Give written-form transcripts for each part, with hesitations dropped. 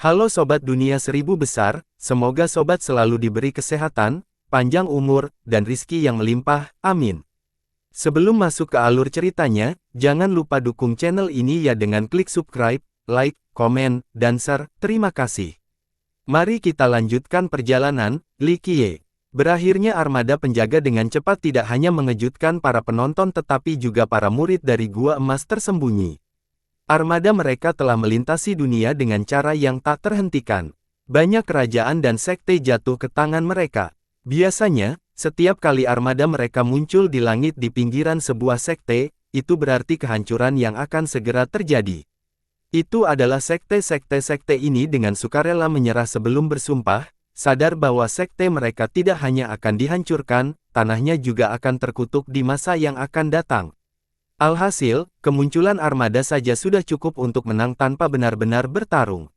Halo Sobat Dunia Seribu Besar, semoga Sobat selalu diberi kesehatan, panjang umur, dan rizki yang melimpah, amin. Sebelum masuk ke alur ceritanya, jangan lupa dukung channel ini ya dengan klik subscribe, like, komen, dan share, terima kasih. Mari kita lanjutkan perjalanan, Li Qiye. Berakhirnya armada penjaga dengan cepat tidak hanya mengejutkan para penonton tetapi juga para murid dari Gua Emas Tersembunyi. Armada mereka telah melintasi dunia dengan cara yang tak terhentikan. Banyak kerajaan dan sekte jatuh ke tangan mereka. Biasanya, setiap kali armada mereka muncul di langit di pinggiran sebuah sekte, itu berarti kehancuran yang akan segera terjadi. Itu adalah sekte ini dengan sukarela menyerah sebelum bersumpah, sadar bahwa sekte mereka tidak hanya akan dihancurkan, tanahnya juga akan terkutuk di masa yang akan datang. Alhasil, kemunculan armada saja sudah cukup untuk menang tanpa benar-benar bertarung.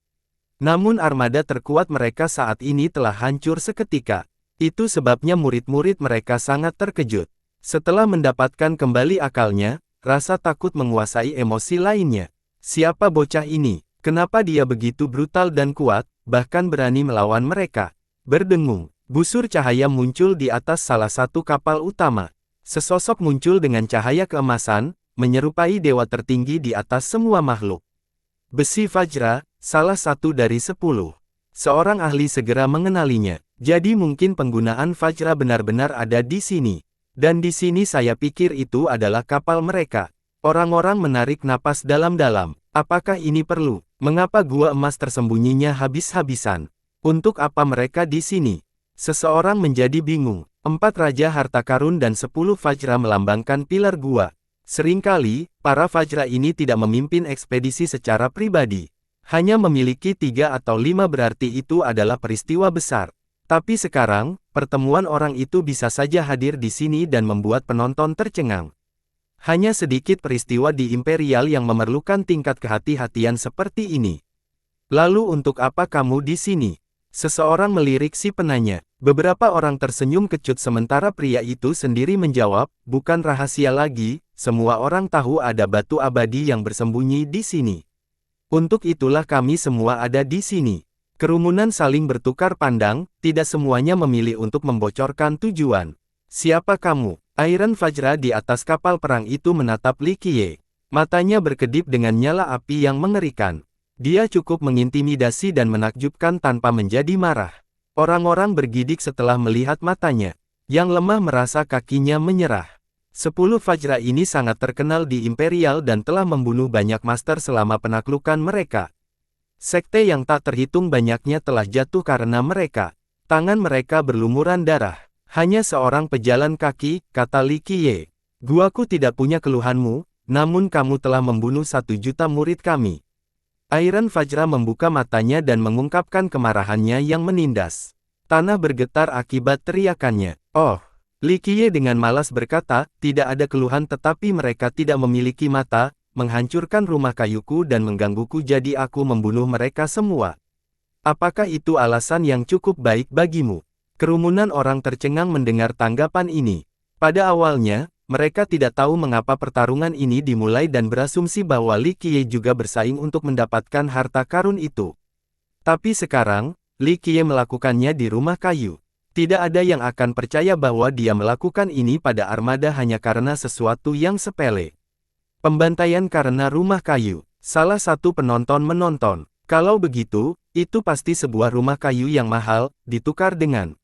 Namun armada terkuat mereka saat ini telah hancur seketika. Itu sebabnya murid-murid mereka sangat terkejut. Setelah mendapatkan kembali akalnya, rasa takut menguasai emosi lainnya. Siapa bocah ini? Kenapa dia begitu brutal dan kuat, bahkan berani melawan mereka? Berdengung, busur cahaya muncul di atas salah satu kapal utama. Sesosok muncul dengan cahaya keemasan, menyerupai dewa tertinggi di atas semua makhluk. Besi Vajra, salah satu dari 10. Seorang ahli segera mengenalinya. Jadi mungkin penggunaan Vajra benar-benar ada di sini. Dan di sini saya pikir itu adalah kapal mereka. Orang-orang menarik napas dalam-dalam. Apakah ini perlu? Mengapa Gua Emas Tersembunyinya habis-habisan? Untuk apa mereka di sini? Seseorang menjadi bingung. 4 Raja Harta Karun dan 10 Vajra melambangkan pilar gua. Seringkali, para Vajra ini tidak memimpin ekspedisi secara pribadi. Hanya memiliki 3 atau 5 berarti itu adalah peristiwa besar. Tapi sekarang, pertemuan orang itu bisa saja hadir di sini dan membuat penonton tercengang. Hanya sedikit peristiwa di Imperial yang memerlukan tingkat kehati-hatian seperti ini. Lalu untuk apa kamu di sini? Seseorang melirik si penanya. Beberapa orang tersenyum kecut sementara pria itu sendiri menjawab, bukan rahasia lagi, semua orang tahu ada batu abadi yang bersembunyi di sini. Untuk itulah kami semua ada di sini. Kerumunan saling bertukar pandang, tidak semuanya memilih untuk membocorkan tujuan. Siapa kamu? Iron Vajra di atas kapal perang itu menatap Li Qiye. Matanya berkedip dengan nyala api yang mengerikan. Dia cukup mengintimidasi dan menakjubkan tanpa menjadi marah. Orang-orang bergidik setelah melihat matanya. Yang lemah merasa kakinya menyerah. 10 Vajra ini sangat terkenal di Imperial dan telah membunuh banyak master selama penaklukan mereka. Sekte yang tak terhitung banyaknya telah jatuh karena mereka. Tangan mereka berlumuran darah. Hanya seorang pejalan kaki, kata Li Qiye. Guaku tidak punya keluhanmu, namun kamu telah membunuh 1 juta murid kami. Iron Vajra membuka matanya dan mengungkapkan kemarahannya yang menindas. Tanah bergetar akibat teriakannya. Oh, Li Qiye dengan malas berkata, tidak ada keluhan tetapi mereka tidak memiliki mata, menghancurkan rumah kayuku dan menggangguku jadi aku membunuh mereka semua. Apakah itu alasan yang cukup baik bagimu? Kerumunan orang tercengang mendengar tanggapan ini. Pada awalnya, mereka tidak tahu mengapa pertarungan ini dimulai dan berasumsi bahwa Li Qiye juga bersaing untuk mendapatkan harta karun itu. Tapi sekarang, Li Qiye melakukannya di rumah kayu. Tidak ada yang akan percaya bahwa dia melakukan ini pada armada hanya karena sesuatu yang sepele. Pembantaian karena rumah kayu. Salah satu penonton menonton. Kalau begitu, itu pasti sebuah rumah kayu yang mahal, ditukar dengan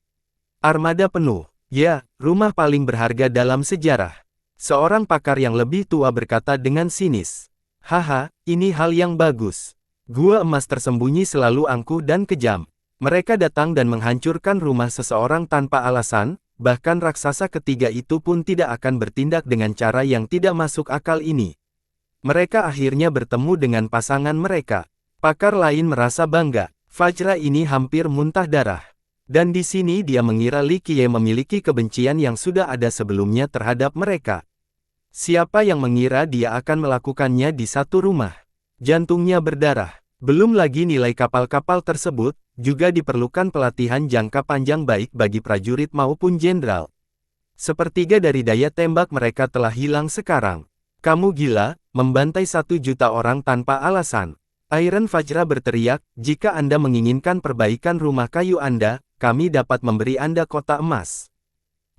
armada penuh. Ya, rumah paling berharga dalam sejarah. Seorang pakar yang lebih tua berkata dengan sinis. Haha, ini hal yang bagus. Gua Emas Tersembunyi selalu angkuh dan kejam. Mereka datang dan menghancurkan rumah seseorang tanpa alasan, bahkan raksasa ketiga itu pun tidak akan bertindak dengan cara yang tidak masuk akal ini. Mereka akhirnya bertemu dengan pasangan mereka. Pakar lain merasa bangga. Vajra ini hampir muntah darah. Dan di sini dia mengira Li Qiye memiliki kebencian yang sudah ada sebelumnya terhadap mereka. Siapa yang mengira dia akan melakukannya di satu rumah? Jantungnya berdarah. Belum lagi nilai kapal-kapal tersebut, juga diperlukan pelatihan jangka panjang baik bagi prajurit maupun jenderal. Sepertiga dari daya tembak mereka telah hilang sekarang. Kamu gila, membantai 1 juta orang tanpa alasan. Iron Fajra berteriak, jika Anda menginginkan perbaikan rumah kayu Anda, kami dapat memberi Anda kota emas.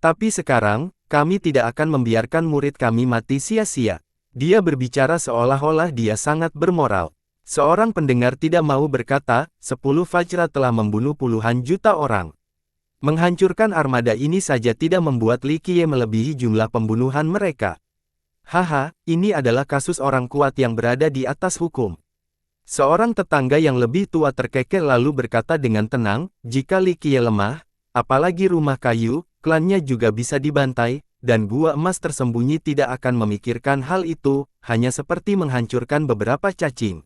Tapi sekarang, kami tidak akan membiarkan murid kami mati sia-sia. Dia berbicara seolah-olah dia sangat bermoral. Seorang pendengar tidak mau berkata, 10 Fajra telah membunuh puluhan juta orang. Menghancurkan armada ini saja tidak membuat Li Qiye melebihi jumlah pembunuhan mereka. Haha, ini adalah kasus orang kuat yang berada di atas hukum. Seorang tetangga yang lebih tua terkekeh lalu berkata dengan tenang, jika Li Qiye lemah, apalagi rumah kayu, klannya juga bisa dibantai, dan gua emas tersembunyi tidak akan memikirkan hal itu, hanya seperti menghancurkan beberapa cacing.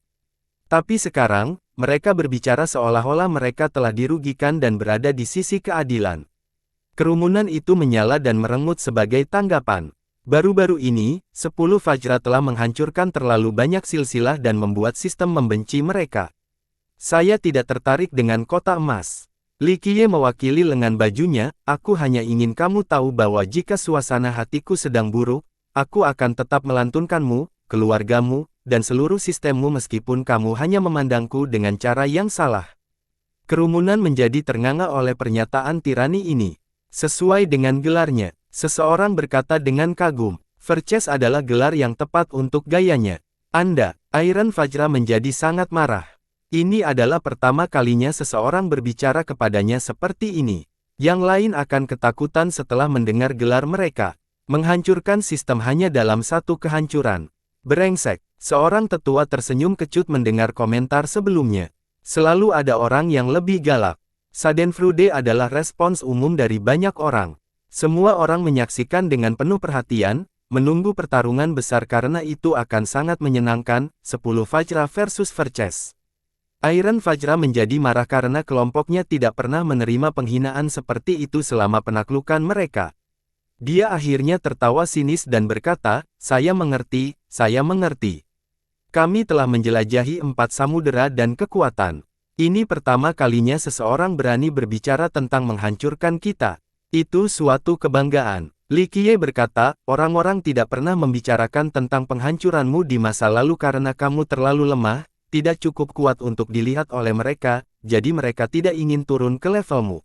Tapi sekarang, mereka berbicara seolah-olah mereka telah dirugikan dan berada di sisi keadilan. Kerumunan itu menyala dan merengut sebagai tanggapan. Baru-baru ini, 10 Fajra telah menghancurkan terlalu banyak silsilah dan membuat sistem membenci mereka. Saya tidak tertarik dengan kota emas. Li Qiye mewakili lengan bajunya, aku hanya ingin kamu tahu bahwa jika suasana hatiku sedang buruk, aku akan tetap melantunkanmu, keluargamu, dan seluruh sistemmu meskipun kamu hanya memandangku dengan cara yang salah. Kerumunan menjadi ternganga oleh pernyataan tirani ini. Sesuai dengan gelarnya. Seseorang berkata dengan kagum, Verces adalah gelar yang tepat untuk gayanya. Anda, Iron Fajra menjadi sangat marah. Ini adalah pertama kalinya seseorang berbicara kepadanya seperti ini. Yang lain akan ketakutan setelah mendengar gelar mereka. Menghancurkan sistem hanya dalam satu kehancuran. Brengsek, seorang tetua tersenyum kecut mendengar komentar sebelumnya. Selalu ada orang yang lebih galak. Schadenfreude adalah respons umum dari banyak orang. Semua orang menyaksikan dengan penuh perhatian, menunggu pertarungan besar karena itu akan sangat menyenangkan, 10 Fajra versus Verces. Iron Fajra menjadi marah karena kelompoknya tidak pernah menerima penghinaan seperti itu selama penaklukan mereka. Dia akhirnya tertawa sinis dan berkata, saya mengerti, saya mengerti. Kami telah menjelajahi 4 samudera dan kekuatan. Ini pertama kalinya seseorang berani berbicara tentang menghancurkan kita. Itu suatu kebanggaan. Li Qiye berkata, orang-orang tidak pernah membicarakan tentang penghancuranmu di masa lalu karena kamu terlalu lemah, tidak cukup kuat untuk dilihat oleh mereka, jadi mereka tidak ingin turun ke levelmu.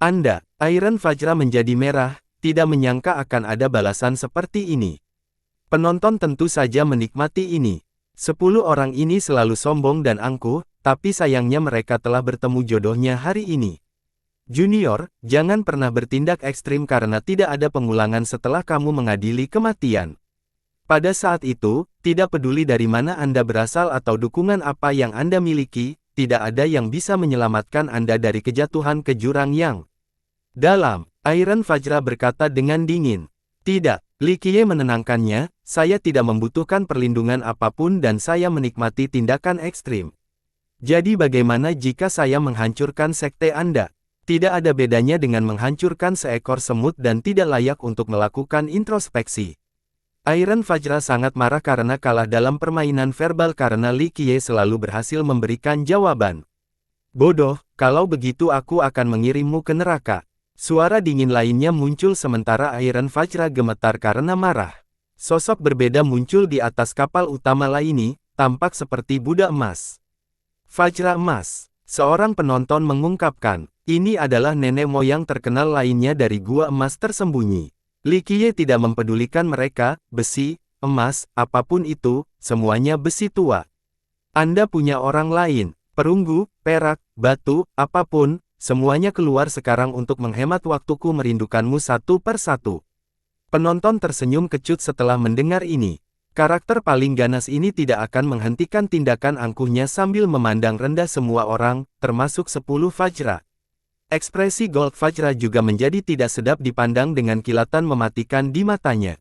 Anda, Iron Fajra menjadi merah, tidak menyangka akan ada balasan seperti ini. Penonton tentu saja menikmati ini. 10 orang ini selalu sombong dan angkuh, tapi sayangnya mereka telah bertemu jodohnya hari ini. Junior, jangan pernah bertindak ekstrim karena tidak ada pengulangan setelah kamu mengadili kematian. Pada saat itu, tidak peduli dari mana Anda berasal atau dukungan apa yang Anda miliki, tidak ada yang bisa menyelamatkan Anda dari kejatuhan ke jurang yang dalam. Iron Fajra berkata dengan dingin. Tidak, Li Qiye menenangkannya, saya tidak membutuhkan perlindungan apapun dan saya menikmati tindakan ekstrim. Jadi bagaimana jika saya menghancurkan sekte Anda? Tidak ada bedanya dengan menghancurkan seekor semut dan tidak layak untuk melakukan introspeksi. Iron Fajra sangat marah karena kalah dalam permainan verbal karena Li Qiye selalu berhasil memberikan jawaban. Bodoh, kalau begitu aku akan mengirimmu ke neraka. Suara dingin lainnya muncul sementara Iron Fajra gemetar karena marah. Sosok berbeda muncul di atas kapal utama lainnya, tampak seperti Buddha emas. Fajra emas, seorang penonton mengungkapkan. Ini adalah nenek moyang terkenal lainnya dari gua emas tersembunyi. Li Qiye tidak mempedulikan mereka, besi, emas, apapun itu, semuanya besi tua. Anda punya orang lain, perunggu, perak, batu, apapun, semuanya keluar sekarang untuk menghemat waktuku merindukanmu satu per satu. Penonton tersenyum kecut setelah mendengar ini. Karakter paling ganas ini tidak akan menghentikan tindakan angkuhnya sambil memandang rendah semua orang, termasuk 10 Fajra. Ekspresi Gold Fajra juga menjadi tidak sedap dipandang dengan kilatan mematikan di matanya.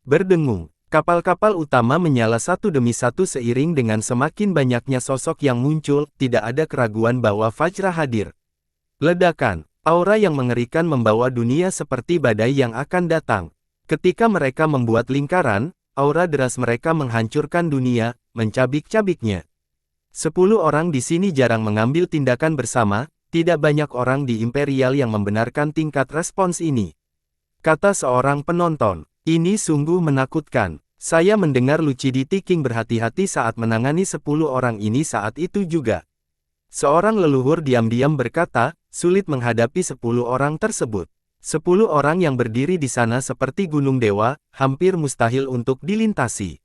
Berdengung, kapal-kapal utama menyala satu demi satu seiring dengan semakin banyaknya sosok yang muncul, tidak ada keraguan bahwa Fajra hadir. Ledakan, aura yang mengerikan membawa dunia seperti badai yang akan datang. Ketika mereka membuat lingkaran, aura deras mereka menghancurkan dunia, mencabik-cabiknya. 10 orang di sini jarang mengambil tindakan bersama. Tidak banyak orang di Imperial yang membenarkan tingkat respons ini. Kata seorang penonton, ini sungguh menakutkan. Saya mendengar Lucidi King berhati-hati saat menangani 10 orang ini saat itu juga. Seorang leluhur diam-diam berkata, sulit menghadapi 10 orang tersebut. 10 orang yang berdiri di sana seperti gunung dewa, hampir mustahil untuk dilintasi.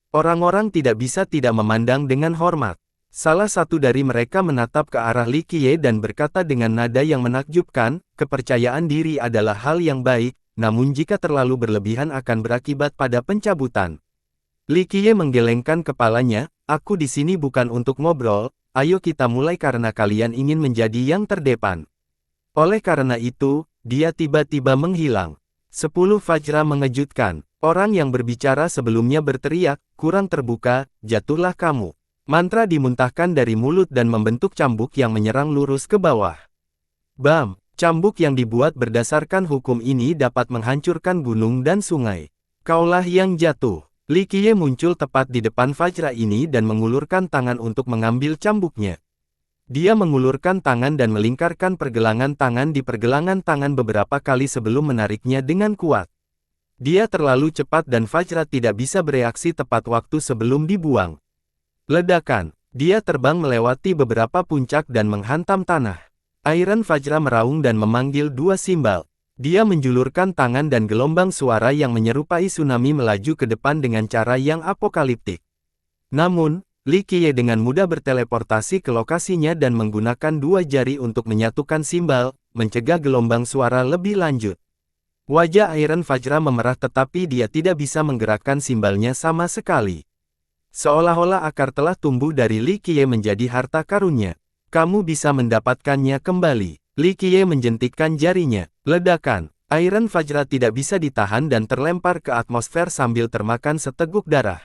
Orang-orang tidak bisa tidak memandang dengan hormat. Salah satu dari mereka menatap ke arah Li Qiye dan berkata dengan nada yang menakjubkan, kepercayaan diri adalah hal yang baik, namun jika terlalu berlebihan akan berakibat pada pencabutan. Li Qiye menggelengkan kepalanya, aku di sini bukan untuk ngobrol, ayo kita mulai karena kalian ingin menjadi yang terdepan. Oleh karena itu, dia tiba-tiba menghilang. 10 Fajra mengejutkan. Orang yang berbicara sebelumnya berteriak, kurang terbuka, jatuhlah kamu. Mantra dimuntahkan dari mulut dan membentuk cambuk yang menyerang lurus ke bawah. Bam! Cambuk yang dibuat berdasarkan hukum ini dapat menghancurkan gunung dan sungai. Kaulah yang jatuh. Li Qiye muncul tepat di depan Fajra ini dan mengulurkan tangan untuk mengambil cambuknya. Dia mengulurkan tangan dan melingkarkan pergelangan tangan di pergelangan tangan beberapa kali sebelum menariknya dengan kuat. Dia terlalu cepat dan Fajra tidak bisa bereaksi tepat waktu sebelum dibuang. Ledakan. Dia terbang melewati beberapa puncak dan menghantam tanah. Iron Fajra meraung dan memanggil 2 simbal. Dia menjulurkan tangan dan gelombang suara yang menyerupai tsunami melaju ke depan dengan cara yang apokaliptik. Namun, Li Qiye dengan mudah berteleportasi ke lokasinya dan menggunakan 2 jari untuk menyatukan simbal, mencegah gelombang suara lebih lanjut. Wajah Iron Fajra memerah tetapi dia tidak bisa menggerakkan simbalnya sama sekali. Seolah-olah akar telah tumbuh dari Li Qiye menjadi harta karunnya. Kamu bisa mendapatkannya kembali. Li Qiye menjentikkan jarinya. Ledakan. Iron Fajra tidak bisa ditahan dan terlempar ke atmosfer sambil termakan seteguk darah.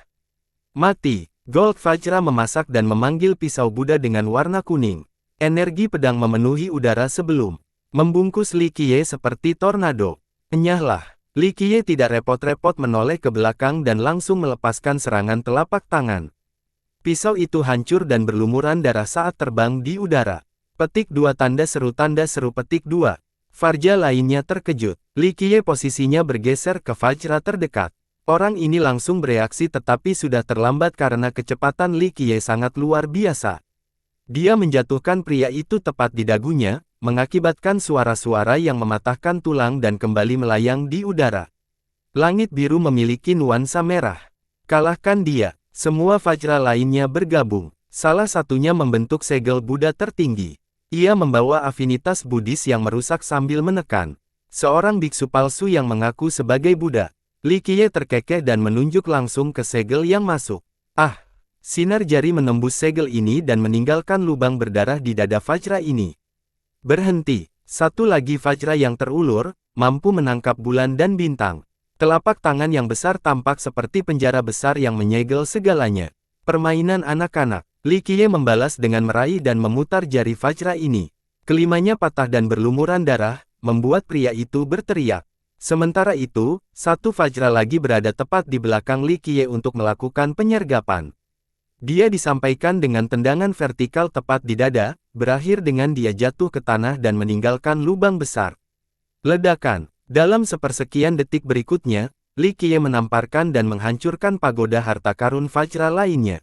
Mati. Gold Fajra memasak dan memanggil pisau Buddha dengan warna kuning. Energi pedang memenuhi udara sebelum membungkus Li Qiye seperti tornado. Enyahlah. Li Qiye tidak repot-repot menoleh ke belakang dan langsung melepaskan serangan telapak tangan. Pisau itu hancur dan berlumuran darah saat terbang di udara. Petik 2 tanda seru petik 2. Fajra lainnya terkejut. Li Qiye posisinya bergeser ke Fajra terdekat. Orang ini langsung bereaksi tetapi sudah terlambat karena kecepatan Li Qiye sangat luar biasa. Dia menjatuhkan pria itu tepat di dagunya, mengakibatkan suara-suara yang mematahkan tulang dan kembali melayang di udara. Langit biru memiliki nuansa merah. Kalahkan dia. Semua Fajra lainnya bergabung. Salah satunya membentuk segel Buddha tertinggi. Ia membawa afinitas Buddhis yang merusak sambil menekan. Seorang biksu palsu yang mengaku sebagai Buddha. Li Qiye terkekeh dan menunjuk langsung ke segel yang masuk. Ah! Sinar jari menembus segel ini dan meninggalkan lubang berdarah di dada Fajra ini. Berhenti. Satu lagi Fajra yang terulur, mampu menangkap bulan dan bintang. Telapak tangan yang besar tampak seperti penjara besar yang menyegel segalanya. Permainan anak-anak. Li Qiye membalas dengan meraih dan memutar jari Fajra ini. Kelimanya patah dan berlumuran darah, membuat pria itu berteriak. Sementara itu, satu Fajra lagi berada tepat di belakang Li Qiye untuk melakukan penyergapan. Dia disampaikan dengan tendangan vertikal tepat di dada, berakhir dengan dia jatuh ke tanah dan meninggalkan lubang besar. Ledakan. Dalam sepersekian detik berikutnya, Li Qiye menamparkan dan menghancurkan pagoda harta karun Fajra lainnya.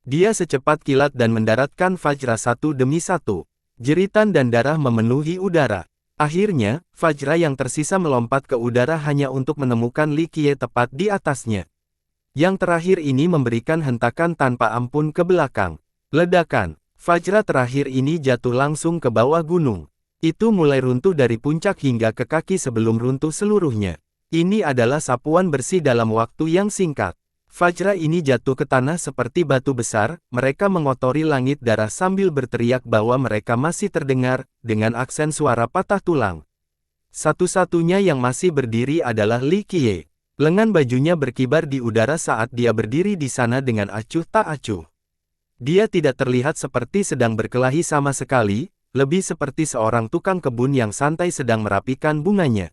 Dia secepat kilat dan mendaratkan Fajra satu demi satu. Jeritan dan darah memenuhi udara. Akhirnya, Fajra yang tersisa melompat ke udara hanya untuk menemukan Li Qiye tepat di atasnya. Yang terakhir ini memberikan hentakan tanpa ampun ke belakang. Ledakan. Fajra terakhir ini jatuh langsung ke bawah gunung. Itu mulai runtuh dari puncak hingga ke kaki sebelum runtuh seluruhnya. Ini adalah sapuan bersih dalam waktu yang singkat. Fajra ini jatuh ke tanah seperti batu besar, mereka mengotori langit darah sambil berteriak bahwa mereka masih terdengar, dengan aksen suara patah tulang. Satu-satunya yang masih berdiri adalah Li Qiye. Lengan bajunya berkibar di udara saat dia berdiri di sana dengan acuh tak acuh. Dia tidak terlihat seperti sedang berkelahi sama sekali, lebih seperti seorang tukang kebun yang santai sedang merapikan bunganya.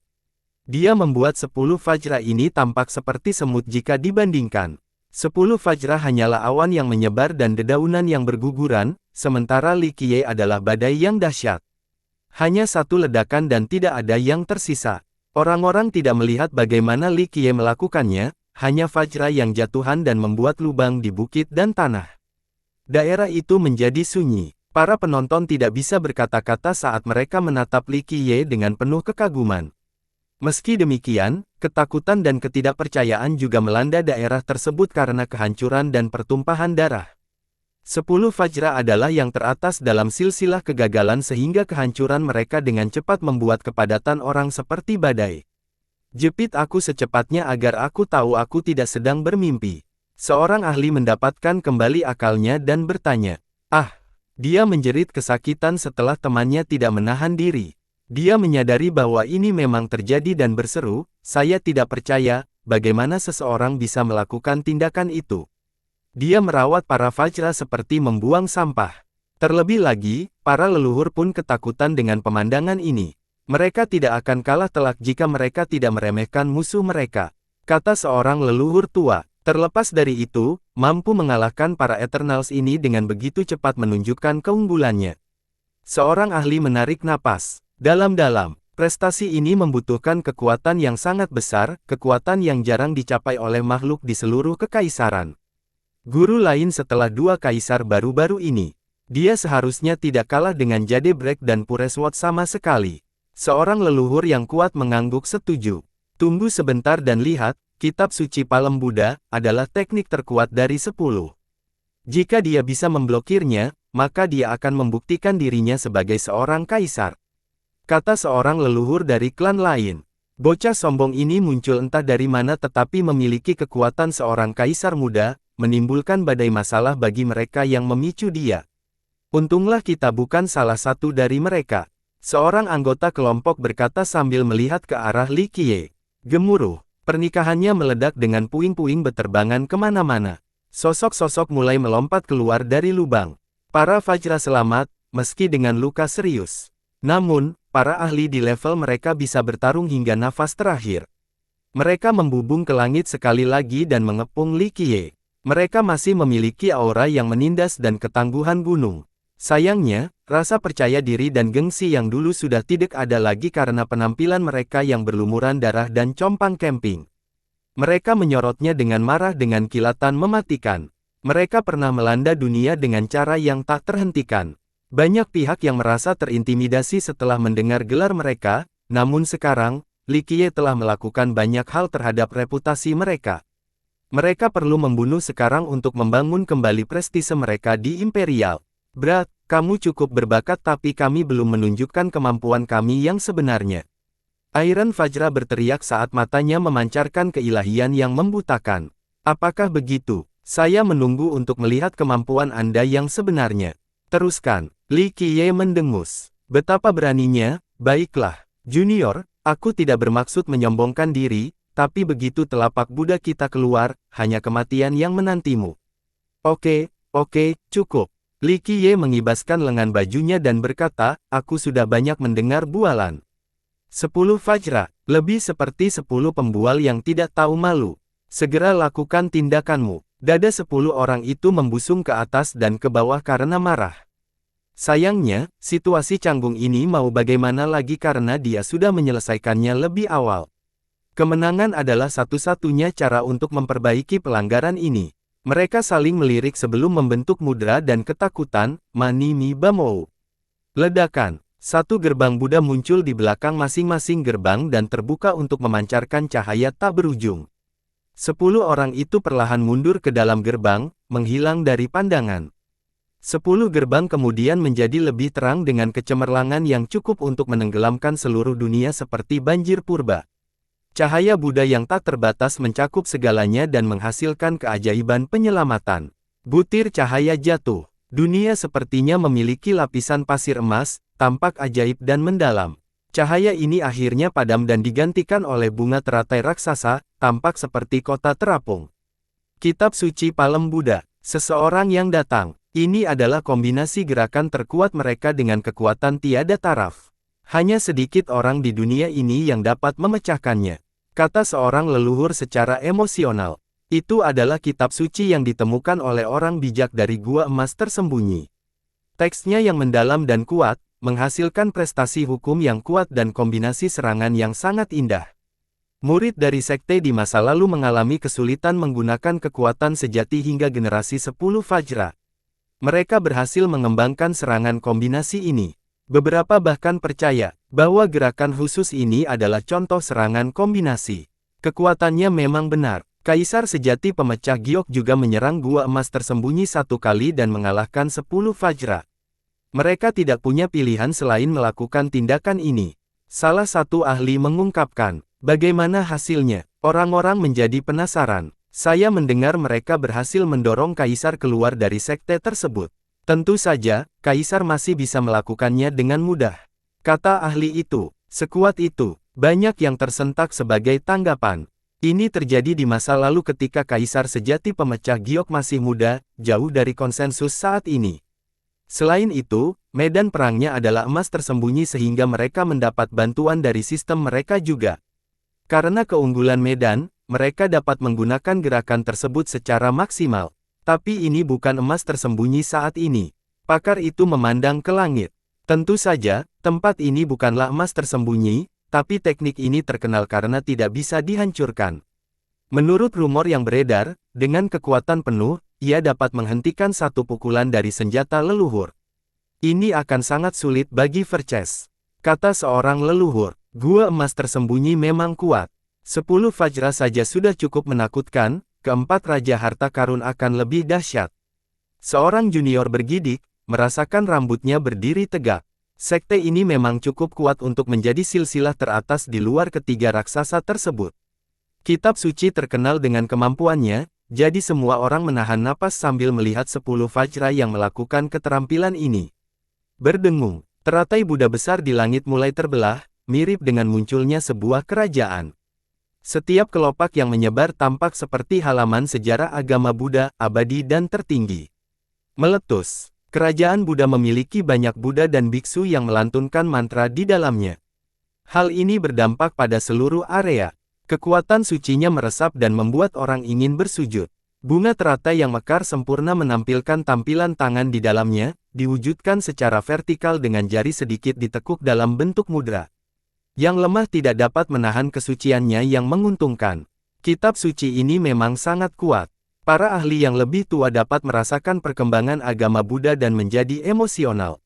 Dia membuat 10 Fajra ini tampak seperti semut jika dibandingkan. 10 Fajra hanyalah awan yang menyebar dan dedaunan yang berguguran, sementara Li Qiye adalah badai yang dahsyat. Hanya satu ledakan dan tidak ada yang tersisa. Orang-orang tidak melihat bagaimana Li Qiye melakukannya, hanya Vajra yang jatuhan dan membuat lubang di bukit dan tanah. Daerah itu menjadi sunyi. Para penonton tidak bisa berkata-kata saat mereka menatap Li Qiye dengan penuh kekaguman. Meski demikian, ketakutan dan ketidakpercayaan juga melanda daerah tersebut karena kehancuran dan pertumpahan darah. 10 Vajra adalah yang teratas dalam silsilah kegagalan sehingga kehancuran mereka dengan cepat membuat kepadatan orang seperti badai. Jepit aku secepatnya agar aku tahu aku tidak sedang bermimpi. Seorang ahli mendapatkan kembali akalnya dan bertanya, "Ah!" Dia menjerit kesakitan setelah temannya tidak menahan diri. Dia menyadari bahwa ini memang terjadi dan berseru, "Saya tidak percaya, bagaimana seseorang bisa melakukan tindakan itu." Dia merawat para Vajra seperti membuang sampah. Terlebih lagi, para leluhur pun ketakutan dengan pemandangan ini. Mereka tidak akan kalah telak jika mereka tidak meremehkan musuh mereka, kata seorang leluhur tua. Terlepas dari itu, mampu mengalahkan para Eternals ini dengan begitu cepat menunjukkan keunggulannya. Seorang ahli menarik napas dalam-dalam. Prestasi ini membutuhkan kekuatan yang sangat besar, kekuatan yang jarang dicapai oleh makhluk di seluruh kekaisaran. Guru lain setelah dua kaisar baru-baru ini. Dia seharusnya tidak kalah dengan Jadebrek dan Pureswot sama sekali. Seorang leluhur yang kuat mengangguk setuju. Tunggu sebentar dan lihat. Kitab suci Palem Buddha adalah teknik terkuat dari 10. Jika dia bisa memblokirnya, maka dia akan membuktikan dirinya sebagai seorang kaisar. Kata seorang leluhur dari klan lain. Bocah sombong ini muncul entah dari mana tetapi memiliki kekuatan seorang kaisar muda, menimbulkan badai masalah bagi mereka yang memicu dia. Untunglah kita bukan salah satu dari mereka. Seorang anggota kelompok berkata sambil melihat ke arah Li Qiye. Gemuruh. Pernikahannya meledak dengan puing-puing beterbangan kemana-mana. Sosok-sosok mulai melompat keluar dari lubang. Para Vajra selamat, meski dengan luka serius. Namun, para ahli di level mereka bisa bertarung hingga nafas terakhir. Mereka membubung ke langit sekali lagi dan mengepung Li Qiye. Mereka masih memiliki aura yang menindas dan ketangguhan gunung. Sayangnya, rasa percaya diri dan gengsi yang dulu sudah tidak ada lagi karena penampilan mereka yang berlumuran darah dan compang camping. Mereka menyorotnya dengan marah dengan kilatan mematikan. Mereka pernah melanda dunia dengan cara yang tak terhentikan. Banyak pihak yang merasa terintimidasi setelah mendengar gelar mereka, namun sekarang, Li Qiye telah melakukan banyak hal terhadap reputasi mereka. Mereka perlu membunuh sekarang untuk membangun kembali prestise mereka di Imperial. Brat, kamu cukup berbakat tapi kami belum menunjukkan kemampuan kami yang sebenarnya. Iron Vajra berteriak saat matanya memancarkan keilahian yang membutakan. Apakah begitu? Saya menunggu untuk melihat kemampuan Anda yang sebenarnya. Teruskan. Li Qiye mendengus. Betapa beraninya, baiklah. Junior, aku tidak bermaksud menyombongkan diri, tapi begitu telapak Buddha kita keluar, hanya kematian yang menantimu. Oke, cukup. Li Qiye mengibaskan lengan bajunya dan berkata, aku sudah banyak mendengar bualan. 10 Vajra, lebih seperti 10 pembual yang tidak tahu malu. Segera lakukan tindakanmu. Dada 10 orang itu membusung ke atas dan ke bawah karena marah. Sayangnya, situasi canggung ini mau bagaimana lagi karena dia sudah menyelesaikannya lebih awal. Kemenangan adalah satu-satunya cara untuk memperbaiki pelanggaran ini. Mereka saling melirik sebelum membentuk mudra dan ketakutan, Mani Mi Bamou. Ledakan. Satu gerbang Buddha muncul di belakang masing-masing gerbang dan terbuka untuk memancarkan cahaya tak berujung. 10 orang itu perlahan mundur ke dalam gerbang, menghilang dari pandangan. 10 gerbang kemudian menjadi lebih terang dengan kecemerlangan yang cukup untuk menenggelamkan seluruh dunia seperti banjir purba. Cahaya Buddha yang tak terbatas mencakup segalanya dan menghasilkan keajaiban penyelamatan. Butir cahaya jatuh. Dunia sepertinya memiliki lapisan pasir emas, tampak ajaib dan mendalam. Cahaya ini akhirnya padam dan digantikan oleh bunga teratai raksasa, tampak seperti kota terapung. Kitab suci Palem Buddha. Seseorang yang datang. Ini adalah kombinasi gerakan terkuat mereka dengan kekuatan tiada taraf. Hanya sedikit orang di dunia ini yang dapat memecahkannya. Kata seorang leluhur secara emosional. Itu adalah kitab suci yang ditemukan oleh orang bijak dari gua emas tersembunyi. Teksnya yang mendalam dan kuat, menghasilkan prestasi hukum yang kuat dan kombinasi serangan yang sangat indah. Murid dari sekte di masa lalu mengalami kesulitan menggunakan kekuatan sejati hingga generasi 10 Vajra. Mereka berhasil mengembangkan serangan kombinasi ini. Beberapa bahkan percaya bahwa gerakan khusus ini adalah contoh serangan kombinasi. Kekuatannya memang benar. Kaisar sejati pemecah giok juga menyerang gua emas tersembunyi 1 kali dan mengalahkan 10 Vajra. Mereka tidak punya pilihan selain melakukan tindakan ini. Salah satu ahli mengungkapkan, bagaimana hasilnya? Orang-orang menjadi penasaran. Saya mendengar mereka berhasil mendorong Kaisar keluar dari sekte tersebut. Tentu saja, Kaisar masih bisa melakukannya dengan mudah. Kata ahli itu, sekuat itu, banyak yang tersentak sebagai tanggapan. Ini terjadi di masa lalu ketika Kaisar sejati pemecah giok masih muda, jauh dari konsensus saat ini. Selain itu, medan perangnya adalah emas tersembunyi sehingga mereka mendapat bantuan dari sistem mereka juga. Karena keunggulan medan, mereka dapat menggunakan gerakan tersebut secara maksimal. Tapi ini bukan emas tersembunyi saat ini. Pakar itu memandang ke langit. Tentu saja, tempat ini bukanlah emas tersembunyi, tapi teknik ini terkenal karena tidak bisa dihancurkan. Menurut rumor yang beredar, dengan kekuatan penuh, ia dapat menghentikan 1 pukulan dari senjata leluhur. Ini akan sangat sulit bagi Verces. Kata seorang leluhur, gua emas tersembunyi memang kuat. 10 Vajra saja sudah cukup menakutkan, keempat Raja Harta Karun akan lebih dahsyat. Seorang junior bergidik, merasakan rambutnya berdiri tegak. Sekte ini memang cukup kuat untuk menjadi silsilah teratas di luar ketiga raksasa tersebut. Kitab suci terkenal dengan kemampuannya, jadi semua orang menahan napas sambil melihat 10 Vajra yang melakukan keterampilan ini. Berdengung, teratai Buddha besar di langit mulai terbelah, mirip dengan munculnya sebuah kerajaan. Setiap kelopak yang menyebar tampak seperti halaman sejarah agama Buddha, abadi dan tertinggi. Meletus. Kerajaan Buddha memiliki banyak Buddha dan biksu yang melantunkan mantra di dalamnya. Hal ini berdampak pada seluruh area. Kekuatan sucinya meresap dan membuat orang ingin bersujud. Bunga teratai yang mekar sempurna menampilkan tampilan tangan di dalamnya, diwujudkan secara vertikal dengan jari sedikit ditekuk dalam bentuk mudra. Yang lemah tidak dapat menahan kesuciannya yang menguntungkan. Kitab suci ini memang sangat kuat. Para ahli yang lebih tua dapat merasakan perkembangan agama Buddha dan menjadi emosional.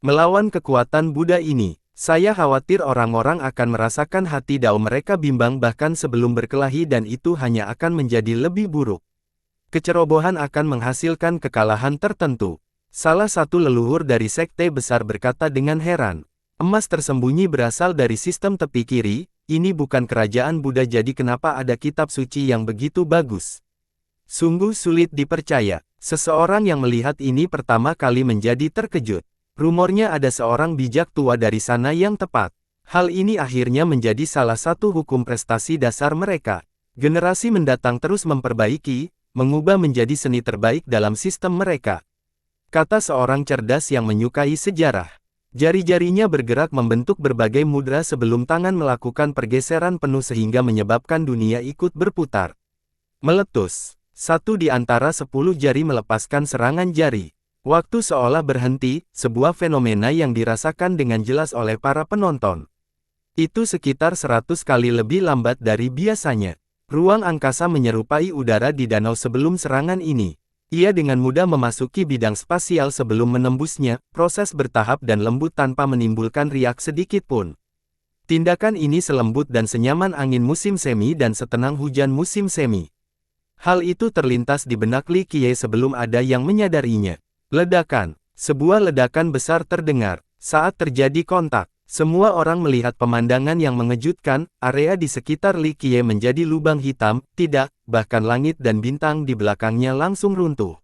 Melawan kekuatan Buddha ini, saya khawatir orang-orang akan merasakan hati Dao mereka bimbang bahkan sebelum berkelahi dan itu hanya akan menjadi lebih buruk. Kecerobohan akan menghasilkan kekalahan tertentu. Salah satu leluhur dari sekte besar berkata dengan heran. Emas tersembunyi berasal dari sistem tepi kiri, ini bukan kerajaan Buddha jadi kenapa ada kitab suci yang begitu bagus. Sungguh sulit dipercaya. Seseorang yang melihat ini pertama kali menjadi terkejut. Rumornya ada seorang bijak tua dari sana yang tepat. Hal ini akhirnya menjadi salah satu hukum prestasi dasar mereka. Generasi mendatang terus memperbaiki, mengubah menjadi seni terbaik dalam sistem mereka. Kata seorang cerdas yang menyukai sejarah. Jari-jarinya bergerak membentuk berbagai mudra sebelum tangan melakukan pergeseran penuh sehingga menyebabkan dunia ikut berputar. Meletus. 1 di antara 10 jari melepaskan serangan jari. Waktu seolah berhenti, sebuah fenomena yang dirasakan dengan jelas oleh para penonton. Itu sekitar 100 kali lebih lambat dari biasanya. Ruang angkasa menyerupai udara di danau sebelum serangan ini. Ia dengan mudah memasuki bidang spasial sebelum menembusnya, proses bertahap dan lembut tanpa menimbulkan riak sedikit pun. Tindakan ini selembut dan senyaman angin musim semi dan setenang hujan musim semi. Hal itu terlintas di benak Li Qiye sebelum ada yang menyadarinya. Ledakan. Sebuah ledakan besar terdengar. Saat terjadi kontak, semua orang melihat pemandangan yang mengejutkan, area di sekitar Li Qiye menjadi lubang hitam, tidak, bahkan langit dan bintang di belakangnya langsung runtuh.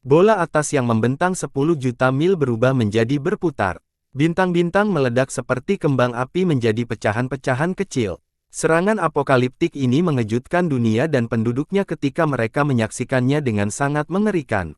Bola atas yang membentang 10 juta mil berubah menjadi berputar. Bintang-bintang meledak seperti kembang api menjadi pecahan-pecahan kecil. Serangan apokaliptik ini mengejutkan dunia dan penduduknya ketika mereka menyaksikannya dengan sangat mengerikan.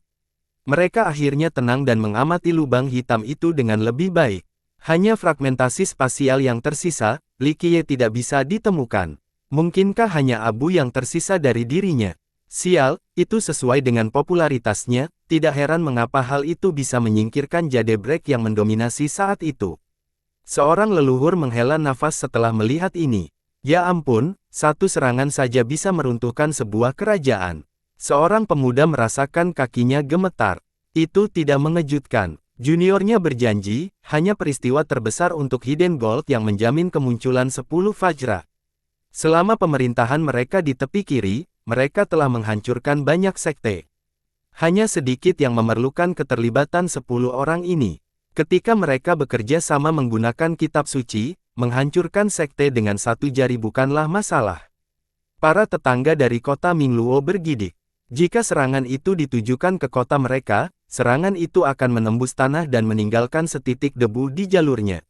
Mereka akhirnya tenang dan mengamati lubang hitam itu dengan lebih baik. Hanya fragmentasi spasial yang tersisa, Li Qiye tidak bisa ditemukan. Mungkinkah hanya abu yang tersisa dari dirinya? Sial, itu sesuai dengan popularitasnya, tidak heran mengapa hal itu bisa menyingkirkan jadebrek yang mendominasi saat itu. Seorang leluhur menghela nafas setelah melihat ini. Ya ampun, Satu serangan saja bisa meruntuhkan sebuah kerajaan. Seorang pemuda merasakan kakinya gemetar. Itu tidak mengejutkan. Juniornya berjanji, hanya peristiwa terbesar untuk Hidden Gold yang menjamin kemunculan 10 Fajra. Selama pemerintahan mereka di tepi kiri, mereka telah menghancurkan banyak sekte. Hanya sedikit yang memerlukan keterlibatan 10 orang ini. Ketika mereka bekerja sama menggunakan kitab suci, menghancurkan sekte dengan satu jari bukanlah masalah. Para tetangga dari kota Mingluo bergidik. Jika serangan itu ditujukan ke kota mereka, serangan itu akan menembus tanah dan meninggalkan setitik debu di jalurnya.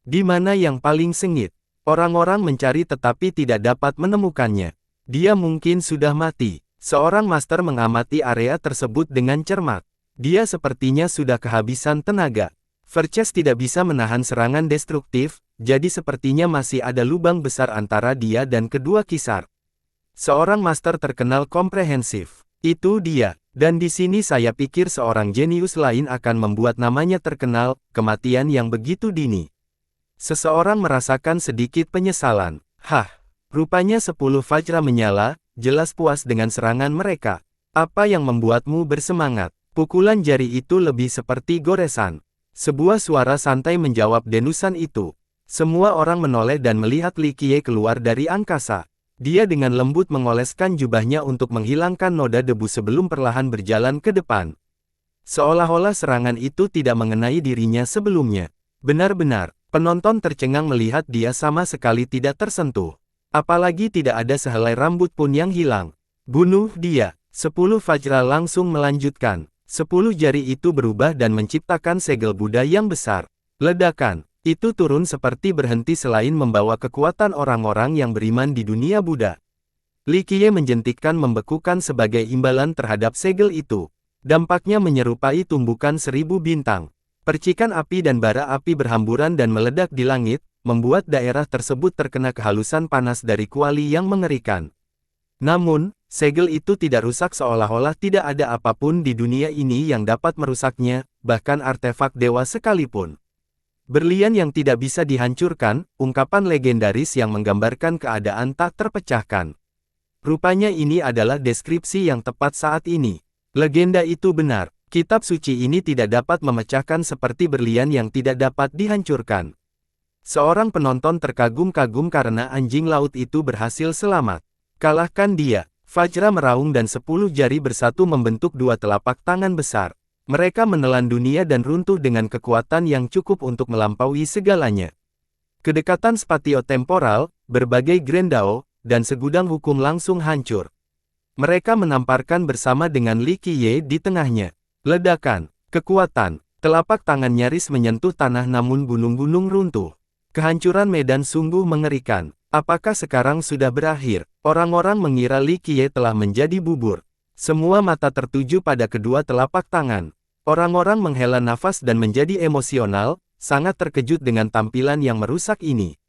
Di mana yang paling sengit? Orang-orang mencari tetapi tidak dapat menemukannya. Dia mungkin sudah mati. Seorang master mengamati area tersebut dengan cermat. Dia sepertinya sudah kehabisan tenaga. Verces tidak bisa menahan serangan destruktif, jadi sepertinya masih ada lubang besar antara dia dan kedua kisar. Seorang master terkenal komprehensif. Itu dia. Dan di sini saya pikir seorang jenius lain akan membuat namanya terkenal, kematian yang begitu dini. Seseorang merasakan sedikit penyesalan. Hah, rupanya 10 Fajra menyala, jelas puas dengan serangan mereka. Apa yang membuatmu bersemangat? Pukulan jari itu lebih seperti goresan. Sebuah suara santai menjawab denusan itu. Semua orang menoleh dan melihat Li Qiye keluar dari angkasa. Dia dengan lembut mengoleskan jubahnya untuk menghilangkan noda debu sebelum perlahan berjalan ke depan. Seolah-olah serangan itu tidak mengenai dirinya sebelumnya. Benar-benar, penonton tercengang melihat dia sama sekali tidak tersentuh. Apalagi tidak ada sehelai rambut pun yang hilang. Bunuh dia. 10 Fajra langsung melanjutkan. 10 jari itu berubah dan menciptakan segel Buddha yang besar. Ledakan. Itu turun seperti berhenti selain membawa kekuatan orang-orang yang beriman di dunia Buddha. Li Qiye menjentikkan membekukan sebagai imbalan terhadap segel itu. Dampaknya menyerupai tumbukan 1000 bintang. Percikan api dan bara api berhamburan dan meledak di langit, membuat daerah tersebut terkena kehalusan panas dari kuali yang mengerikan. Namun, segel itu tidak rusak seolah-olah tidak ada apapun di dunia ini yang dapat merusaknya, bahkan artefak dewa sekalipun. Berlian yang tidak bisa dihancurkan, ungkapan legendaris yang menggambarkan keadaan tak terpecahkan. Rupanya ini adalah deskripsi yang tepat saat ini. Legenda itu benar, kitab suci ini tidak dapat memecahkan seperti berlian yang tidak dapat dihancurkan. Seorang penonton terkagum-kagum karena anjing laut itu berhasil selamat. Kalahkan dia. Fajra meraung dan 10 jari bersatu membentuk dua telapak tangan besar. Mereka menelan dunia dan runtuh dengan kekuatan yang cukup untuk melampaui segalanya. Kedekatan spatio-temporal, berbagai grandao, dan segudang hukum langsung hancur. Mereka menamparkan bersama dengan Li Qiye di tengahnya. Ledakan, kekuatan, telapak tangan nyaris menyentuh tanah namun gunung-gunung runtuh. Kehancuran medan sungguh mengerikan. Apakah sekarang sudah berakhir? Orang-orang mengira Li Qiye telah menjadi bubur. Semua mata tertuju pada kedua telapak tangan. Orang-orang menghela nafas dan menjadi emosional, sangat terkejut dengan tampilan yang merusak ini.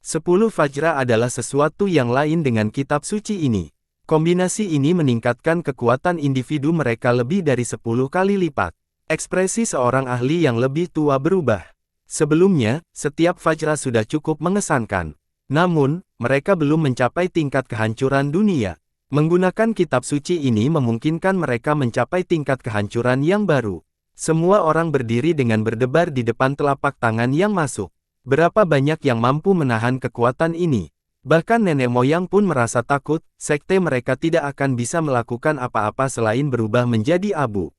10 Fajra adalah sesuatu yang lain dengan kitab suci ini. Kombinasi ini meningkatkan kekuatan individu mereka lebih dari 10 kali lipat. Ekspresi seorang ahli yang lebih tua berubah. Sebelumnya, setiap Fajra sudah cukup mengesankan. Namun, mereka belum mencapai tingkat kehancuran dunia. Menggunakan kitab suci ini memungkinkan mereka mencapai tingkat kehancuran yang baru. Semua orang berdiri dengan berdebar di depan telapak tangan yang masuk. Berapa banyak yang mampu menahan kekuatan ini? Bahkan nenek moyang pun merasa takut, sekte mereka tidak akan bisa melakukan apa-apa selain berubah menjadi abu.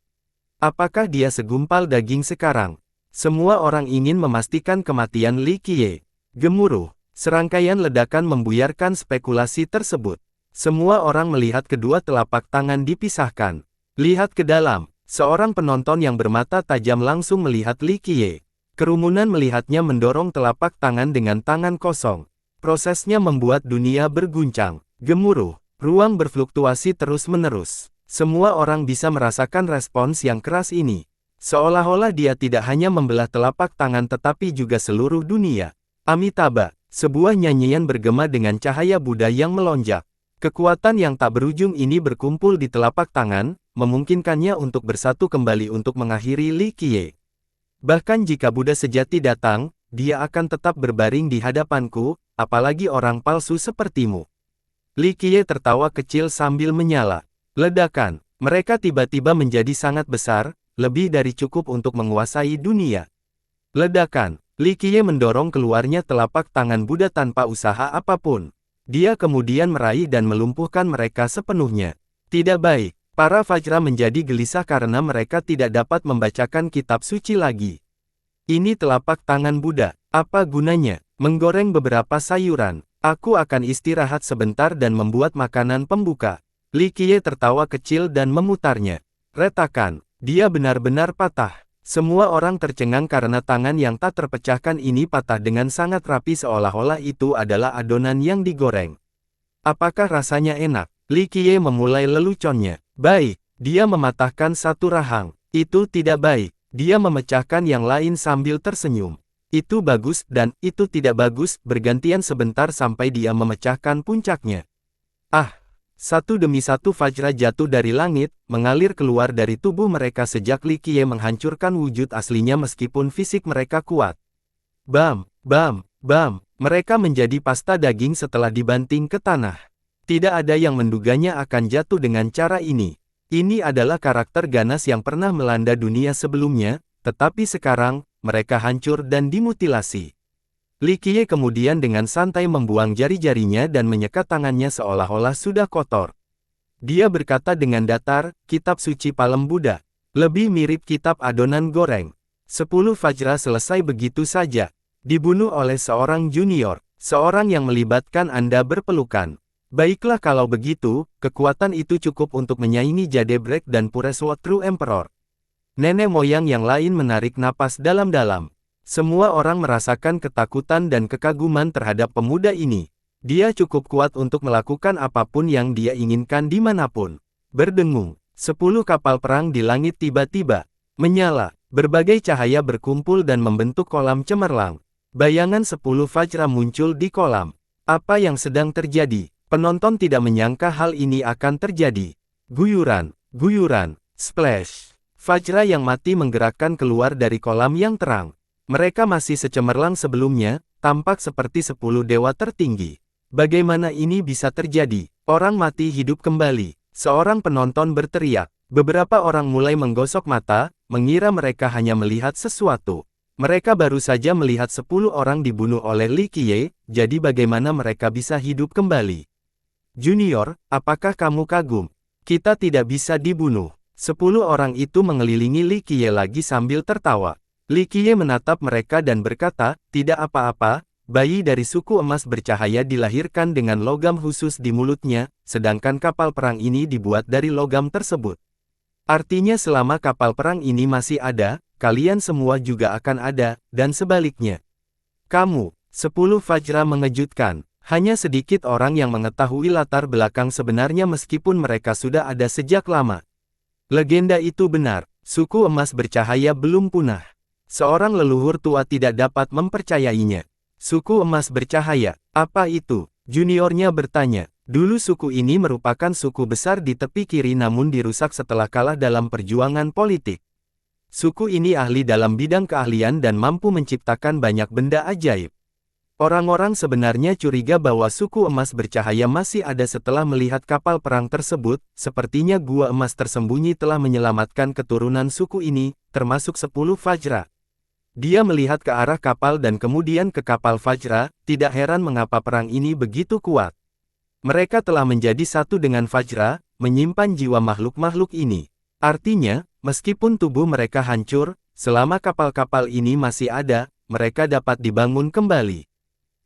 Apakah dia segumpal daging sekarang? Semua orang ingin memastikan kematian Li Qiye. Gemuruh. Serangkaian ledakan membuyarkan spekulasi tersebut. Semua orang melihat kedua telapak tangan dipisahkan. Lihat ke dalam. Seorang penonton yang bermata tajam langsung melihat Li Qiye. Kerumunan melihatnya mendorong telapak tangan dengan tangan kosong. Prosesnya membuat dunia berguncang. Gemuruh. Ruang berfluktuasi terus-menerus. Semua orang bisa merasakan respons yang keras ini. Seolah-olah dia tidak hanya membelah telapak tangan tetapi juga seluruh dunia. Amitabha. Sebuah nyanyian bergema dengan cahaya Buddha yang melonjak. Kekuatan yang tak berujung ini berkumpul di telapak tangan, memungkinkannya untuk bersatu kembali untuk mengakhiri Li Qiye. Bahkan jika Buddha sejati datang, dia akan tetap berbaring di hadapanku, apalagi orang palsu sepertimu. Li Qiye tertawa kecil sambil menyala. Ledakan. Mereka tiba-tiba menjadi sangat besar, lebih dari cukup untuk menguasai dunia. Ledakan. Li Qiye mendorong keluarnya telapak tangan Buddha tanpa usaha apapun. Dia kemudian meraih dan melumpuhkan mereka sepenuhnya. Tidak baik. Para Vajra menjadi gelisah karena mereka tidak dapat membacakan kitab suci lagi. Ini telapak tangan Buddha. Apa gunanya? Menggoreng beberapa sayuran. Aku akan istirahat sebentar dan membuat makanan pembuka. Li Qiye tertawa kecil dan memutarnya. Retakan. Dia benar-benar patah. Semua orang tercengang karena tangan yang tak terpecahkan ini patah dengan sangat rapi seolah-olah itu adalah adonan yang digoreng. Apakah rasanya enak? Li Qiye memulai leluconnya. Baik, dia mematahkan satu rahang. Itu tidak baik. Dia memecahkan yang lain sambil tersenyum. Itu bagus dan itu tidak bagus, bergantian sebentar sampai dia memecahkan puncaknya. Ah! Satu demi satu Vajra jatuh dari langit, mengalir keluar dari tubuh mereka sejak Li Qiye menghancurkan wujud aslinya meskipun fisik mereka kuat. Bam! Bam! Bam! Mereka menjadi pasta daging setelah dibanting ke tanah. Tidak ada yang menduganya akan jatuh dengan cara ini. Ini adalah karakter ganas yang pernah melanda dunia sebelumnya, tetapi sekarang, mereka hancur dan dimutilasi. Li Qiye kemudian dengan santai membuang jari-jarinya dan menyekat tangannya seolah-olah sudah kotor. Dia berkata dengan datar, kitab suci Palem Buddha. Lebih mirip kitab adonan goreng. 10 Vajra selesai begitu saja. Dibunuh oleh seorang junior. Seorang yang melibatkan Anda berpelukan. Baiklah kalau begitu, kekuatan itu cukup untuk menyaingi Jadebrek dan Pureswat True Emperor. Nenek moyang yang lain menarik napas dalam-dalam. Semua orang merasakan ketakutan dan kekaguman terhadap pemuda ini. Dia cukup kuat untuk melakukan apapun yang dia inginkan dimanapun. Berdengung, 10 kapal perang di langit tiba-tiba menyala. Berbagai cahaya berkumpul dan membentuk kolam cemerlang. Bayangan 10 Vajra muncul di kolam. Apa yang sedang terjadi? Penonton tidak menyangka hal ini akan terjadi. Guyuran, guyuran, splash. Vajra yang mati menggerakkan keluar dari kolam yang terang. Mereka masih secemerlang sebelumnya, tampak seperti 10 dewa tertinggi. Bagaimana ini bisa terjadi? Orang mati hidup kembali. Seorang penonton berteriak. Beberapa orang mulai menggosok mata, mengira mereka hanya melihat sesuatu. Mereka baru saja melihat 10 orang dibunuh oleh Li Qiye, jadi bagaimana mereka bisa hidup kembali? Junior, apakah kamu kagum? Kita tidak bisa dibunuh. 10 orang itu mengelilingi Li Qiye lagi sambil tertawa. Li Qiye menatap mereka dan berkata, tidak apa-apa, bayi dari suku emas bercahaya dilahirkan dengan logam khusus di mulutnya, sedangkan kapal perang ini dibuat dari logam tersebut. Artinya selama kapal perang ini masih ada, kalian semua juga akan ada, dan sebaliknya. Kamu, 10 Vajra mengejutkan. Hanya sedikit orang yang mengetahui latar belakang sebenarnya meskipun mereka sudah ada sejak lama. Legenda itu benar, suku emas bercahaya belum punah. Seorang leluhur tua tidak dapat mempercayainya. Suku emas bercahaya, apa itu? Juniornya bertanya. Dulu suku ini merupakan suku besar di tepi kiri namun dirusak setelah kalah dalam perjuangan politik. Suku ini ahli dalam bidang keahlian dan mampu menciptakan banyak benda ajaib. Orang-orang sebenarnya curiga bahwa suku emas bercahaya masih ada setelah melihat kapal perang tersebut, sepertinya gua emas tersembunyi telah menyelamatkan keturunan suku ini, termasuk 10 Vajra. Dia melihat ke arah kapal dan kemudian ke kapal Vajra, tidak heran mengapa perang ini begitu kuat. Mereka telah menjadi satu dengan Vajra, menyimpan jiwa makhluk-makhluk ini. Artinya, meskipun tubuh mereka hancur, selama kapal-kapal ini masih ada, mereka dapat dibangun kembali.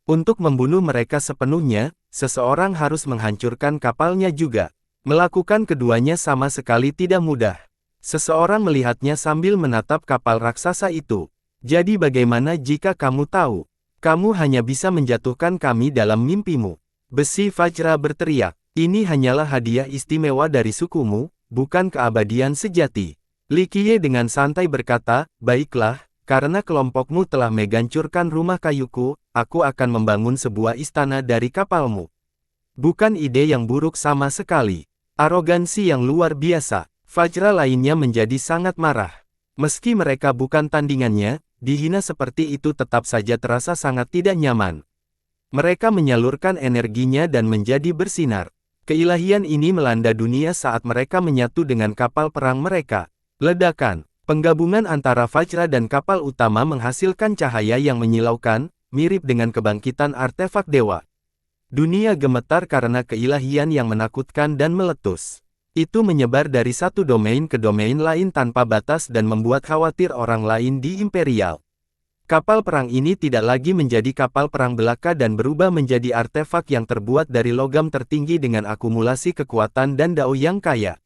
Untuk membunuh mereka sepenuhnya, seseorang harus menghancurkan kapalnya juga. Melakukan keduanya sama sekali tidak mudah. Seseorang melihatnya sambil menatap kapal raksasa itu. Jadi bagaimana jika kamu tahu? Kamu hanya bisa menjatuhkan kami dalam mimpimu. Besi Vajra berteriak. Ini hanyalah hadiah istimewa dari sukumu, bukan keabadian sejati. Li Qiye dengan santai berkata, baiklah, karena kelompokmu telah menghancurkan rumah kayuku, aku akan membangun sebuah istana dari kapalmu. Bukan ide yang buruk sama sekali. Arogansi yang luar biasa. Vajra lainnya menjadi sangat marah. Meski mereka bukan tandingannya, dihina seperti itu tetap saja terasa sangat tidak nyaman. Mereka menyalurkan energinya dan menjadi bersinar. Keilahian ini melanda dunia saat mereka menyatu dengan kapal perang mereka. Ledakan. Penggabungan antara Vajra dan kapal utama menghasilkan cahaya yang menyilaukan, mirip dengan kebangkitan artefak dewa. Dunia gemetar karena keilahian yang menakutkan dan meletus. Itu menyebar dari satu domain ke domain lain tanpa batas dan membuat khawatir orang lain di Imperial. Kapal perang ini tidak lagi menjadi kapal perang belaka dan berubah menjadi artefak yang terbuat dari logam tertinggi dengan akumulasi kekuatan dan dao yang kaya.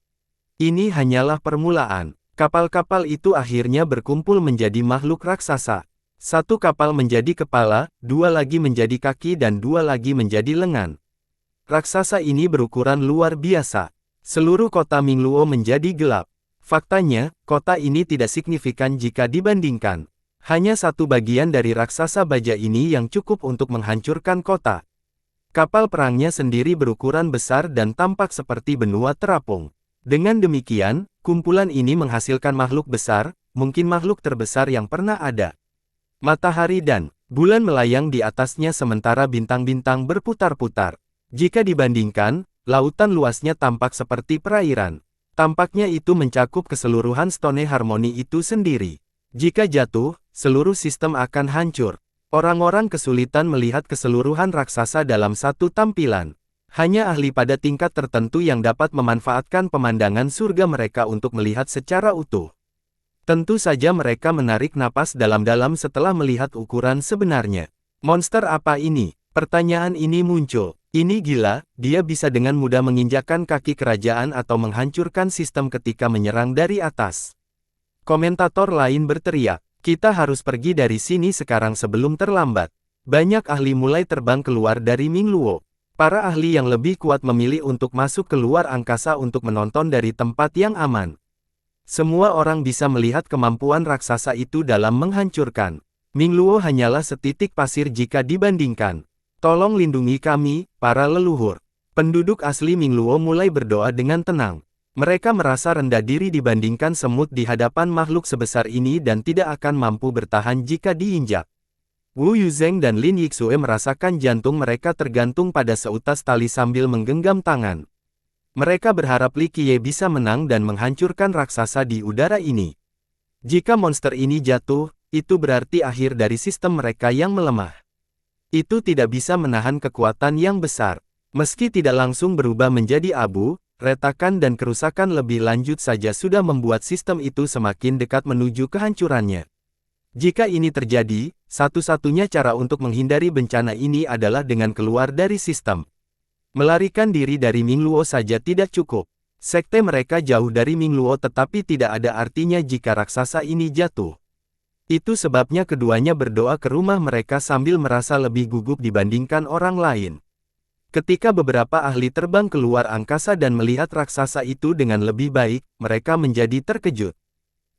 Ini hanyalah permulaan. Kapal-kapal itu akhirnya berkumpul menjadi makhluk raksasa. Satu kapal menjadi kepala, dua lagi menjadi kaki dan dua lagi menjadi lengan. Raksasa ini berukuran luar biasa. Seluruh kota Mingluo menjadi gelap. Faktanya, kota ini tidak signifikan jika dibandingkan. Hanya satu bagian dari raksasa baja ini yang cukup untuk menghancurkan kota. Kapal perangnya sendiri berukuran besar dan tampak seperti benua terapung. Dengan demikian, kumpulan ini menghasilkan makhluk besar, mungkin makhluk terbesar yang pernah ada. Matahari dan bulan melayang di atasnya sementara bintang-bintang berputar-putar. Jika dibandingkan, lautan luasnya tampak seperti perairan. Tampaknya itu mencakup keseluruhan Stone Harmony itu sendiri. Jika jatuh, seluruh sistem akan hancur. Orang-orang kesulitan melihat keseluruhan raksasa dalam satu tampilan. Hanya ahli pada tingkat tertentu yang dapat memanfaatkan pemandangan surga mereka untuk melihat secara utuh. Tentu saja mereka menarik napas dalam-dalam setelah melihat ukuran sebenarnya. Monster apa ini? Pertanyaan ini muncul. Ini gila, dia bisa dengan mudah menginjakkan kaki kerajaan atau menghancurkan sistem ketika menyerang dari atas. Komentator lain berteriak, kita harus pergi dari sini sekarang sebelum terlambat. Banyak ahli mulai terbang keluar dari Mingluo. Para ahli yang lebih kuat memilih untuk masuk ke luar angkasa untuk menonton dari tempat yang aman. Semua orang bisa melihat kemampuan raksasa itu dalam menghancurkan. Mingluo hanyalah setitik pasir jika dibandingkan. Tolong lindungi kami, para leluhur. Penduduk asli Mingluo mulai berdoa dengan tenang. Mereka merasa rendah diri dibandingkan semut di hadapan makhluk sebesar ini dan tidak akan mampu bertahan jika diinjak. Wu Yuzheng dan Lin Yixue merasakan jantung mereka tergantung pada seutas tali sambil menggenggam tangan. Mereka berharap Li Qiye bisa menang dan menghancurkan raksasa di udara ini. Jika monster ini jatuh, itu berarti akhir dari sistem mereka yang melemah. Itu tidak bisa menahan kekuatan yang besar. Meski tidak langsung berubah menjadi abu, retakan dan kerusakan lebih lanjut saja sudah membuat sistem itu semakin dekat menuju kehancurannya. Jika ini terjadi, satu-satunya cara untuk menghindari bencana ini adalah dengan keluar dari sistem. Melarikan diri dari Mingluo saja tidak cukup. Sekte mereka jauh dari Mingluo tetapi tidak ada artinya jika raksasa ini jatuh. Itu sebabnya keduanya berdoa ke rumah mereka sambil merasa lebih gugup dibandingkan orang lain. Ketika beberapa ahli terbang keluar angkasa dan melihat raksasa itu dengan lebih baik, mereka menjadi terkejut.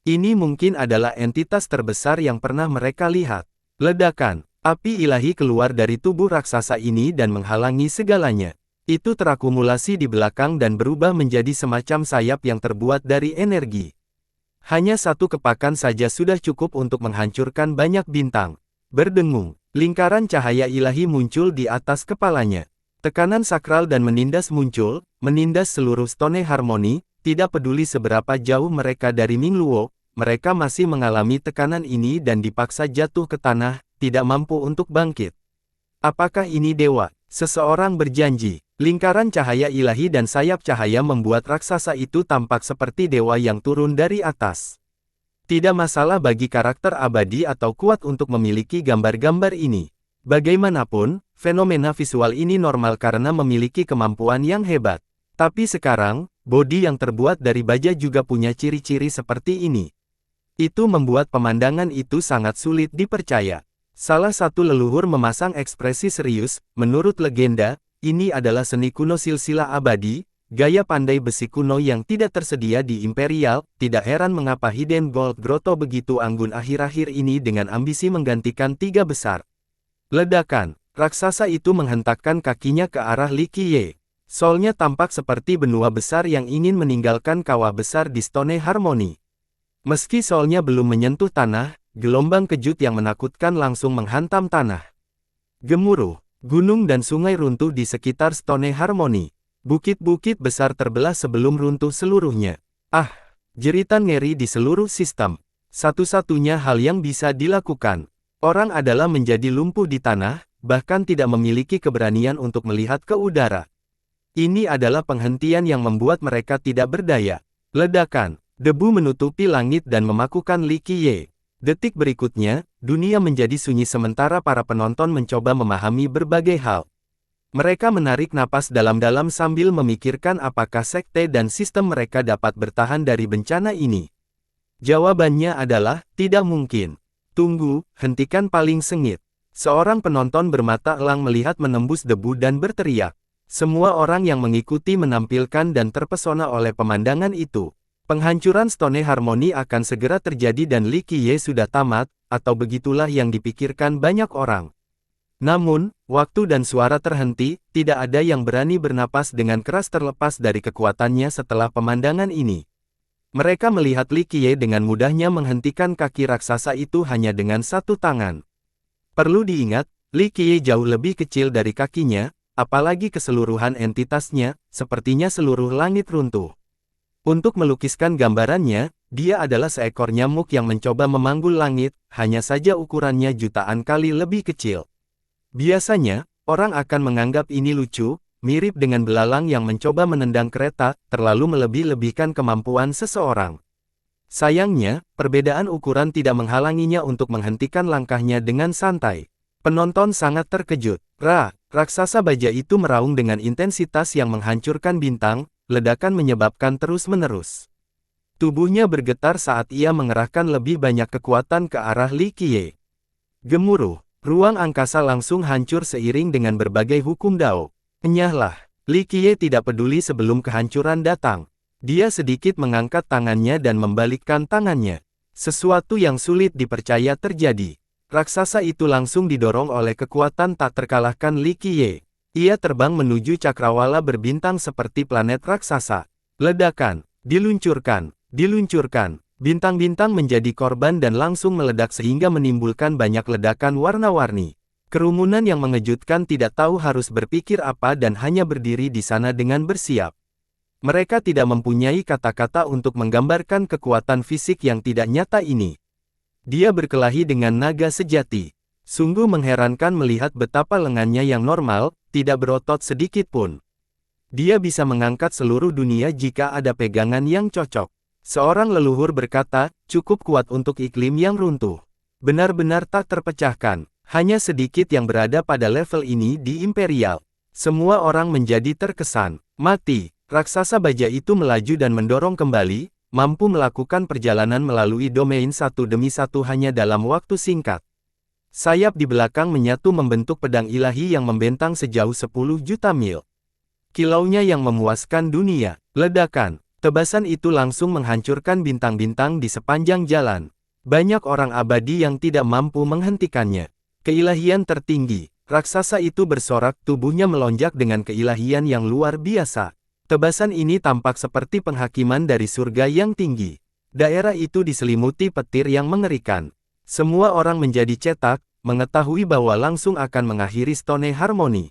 Ini mungkin adalah entitas terbesar yang pernah mereka lihat. Ledakan, api ilahi keluar dari tubuh raksasa ini dan menghalangi segalanya. Itu terakumulasi di belakang dan berubah menjadi semacam sayap yang terbuat dari energi. Hanya satu kepakan saja sudah cukup untuk menghancurkan banyak bintang. Berdengung, lingkaran cahaya ilahi muncul di atas kepalanya. Tekanan sakral dan menindas muncul, menindas seluruh Stone Harmony, tidak peduli seberapa jauh mereka dari Mingluo, mereka masih mengalami tekanan ini dan dipaksa jatuh ke tanah, tidak mampu untuk bangkit. Apakah ini dewa? Seseorang berjanji. Lingkaran cahaya ilahi dan sayap cahaya membuat raksasa itu tampak seperti dewa yang turun dari atas. Tidak masalah bagi karakter abadi atau kuat untuk memiliki gambar-gambar ini. Bagaimanapun, fenomena visual ini normal karena memiliki kemampuan yang hebat. Tapi sekarang, bodi yang terbuat dari baja juga punya ciri-ciri seperti ini. Itu membuat pemandangan itu sangat sulit dipercaya. Salah satu leluhur memasang ekspresi serius, menurut legenda, ini adalah seni kuno silsilah abadi, gaya pandai besi kuno yang tidak tersedia di Imperial, tidak heran mengapa Hidden Gold Grotto begitu anggun akhir-akhir ini dengan ambisi menggantikan tiga besar. Ledakan, raksasa itu menghentakkan kakinya ke arah Li Qiye. Solnya tampak seperti benua besar yang ingin meninggalkan kawah besar di Stone Harmony. Meski solnya belum menyentuh tanah, gelombang kejut yang menakutkan langsung menghantam tanah. Gemuruh, Gunung dan sungai runtuh di sekitar Stone Harmony. Bukit-bukit besar terbelah sebelum runtuh seluruhnya. Ah, jeritan ngeri di seluruh sistem. Satu-satunya hal yang bisa dilakukan orang adalah menjadi lumpuh di tanah, bahkan tidak memiliki keberanian untuk melihat ke udara. Ini adalah penghentian yang membuat mereka tidak berdaya. Ledakan, debu menutupi langit dan memakukan Li Qiye. Detik berikutnya, dunia menjadi sunyi sementara para penonton mencoba memahami berbagai hal. Mereka menarik napas dalam-dalam sambil memikirkan apakah sekte dan sistem mereka dapat bertahan dari bencana ini. Jawabannya adalah, tidak mungkin. Tunggu, hentikan paling sengit. Seorang penonton bermata elang melihat menembus debu dan berteriak. Semua orang yang mengikuti menampilkan dan terpesona oleh pemandangan itu. Penghancuran Stone Harmony akan segera terjadi dan Li Qiye sudah tamat, atau begitulah yang dipikirkan banyak orang. Namun, waktu dan suara terhenti, tidak ada yang berani bernapas dengan keras terlepas dari kekuatannya setelah pemandangan ini. Mereka melihat Li Qiye dengan mudahnya menghentikan kaki raksasa itu hanya dengan satu tangan. Perlu diingat, Li Qiye jauh lebih kecil dari kakinya, apalagi keseluruhan entitasnya, sepertinya seluruh langit runtuh. Untuk melukiskan gambarannya, dia adalah seekor nyamuk yang mencoba memanggul langit, hanya saja ukurannya jutaan kali lebih kecil. Biasanya, orang akan menganggap ini lucu, mirip dengan belalang yang mencoba menendang kereta, terlalu melebih-lebihkan kemampuan seseorang. Sayangnya, perbedaan ukuran tidak menghalanginya untuk menghentikan langkahnya dengan santai. Penonton sangat terkejut. Raksasa baja itu meraung dengan intensitas yang menghancurkan bintang. Ledakan menyebabkan terus-menerus. Tubuhnya bergetar saat ia mengerahkan lebih banyak kekuatan ke arah Li Qiye. Gemuruh, ruang angkasa langsung hancur seiring dengan berbagai hukum Dao. Enyahlah, Li Qiye tidak peduli sebelum kehancuran datang. Dia sedikit mengangkat tangannya dan membalikkan tangannya. Sesuatu yang sulit dipercaya terjadi. Raksasa itu langsung didorong oleh kekuatan tak terkalahkan Li Qiye. Ia terbang menuju cakrawala berbintang seperti planet raksasa. Ledakan, diluncurkan. Bintang-bintang menjadi korban dan langsung meledak sehingga menimbulkan banyak ledakan warna-warni. Kerumunan yang mengejutkan tidak tahu harus berpikir apa dan hanya berdiri di sana dengan bersiap. Mereka tidak mempunyai kata-kata untuk menggambarkan kekuatan fisik yang tidak nyata ini. Dia berkelahi dengan naga sejati. Sungguh mengherankan melihat betapa lengannya yang normal, tidak berotot sedikit pun. Dia bisa mengangkat seluruh dunia jika ada pegangan yang cocok. Seorang leluhur berkata, cukup kuat untuk iklim yang runtuh. Benar-benar tak terpecahkan. Hanya sedikit yang berada pada level ini di Imperial. Semua orang menjadi terkesan. Mati. Raksasa baja itu melaju dan mendorong kembali, mampu melakukan perjalanan melalui domain satu demi satu hanya dalam waktu singkat. Sayap di belakang menyatu membentuk pedang ilahi yang membentang sejauh 10 juta mil. Kilaunya yang memuaskan dunia. Ledakan. Tebasan itu langsung menghancurkan bintang-bintang di sepanjang jalan. Banyak orang abadi yang tidak mampu menghentikannya. Keilahian tertinggi. Raksasa itu bersorak, tubuhnya melonjak dengan keilahian yang luar biasa. Tebasan ini tampak seperti penghakiman dari surga yang tinggi. Daerah itu diselimuti petir yang mengerikan. Semua orang menjadi cetak, mengetahui bahwa langsung akan mengakhiri Stone Harmony.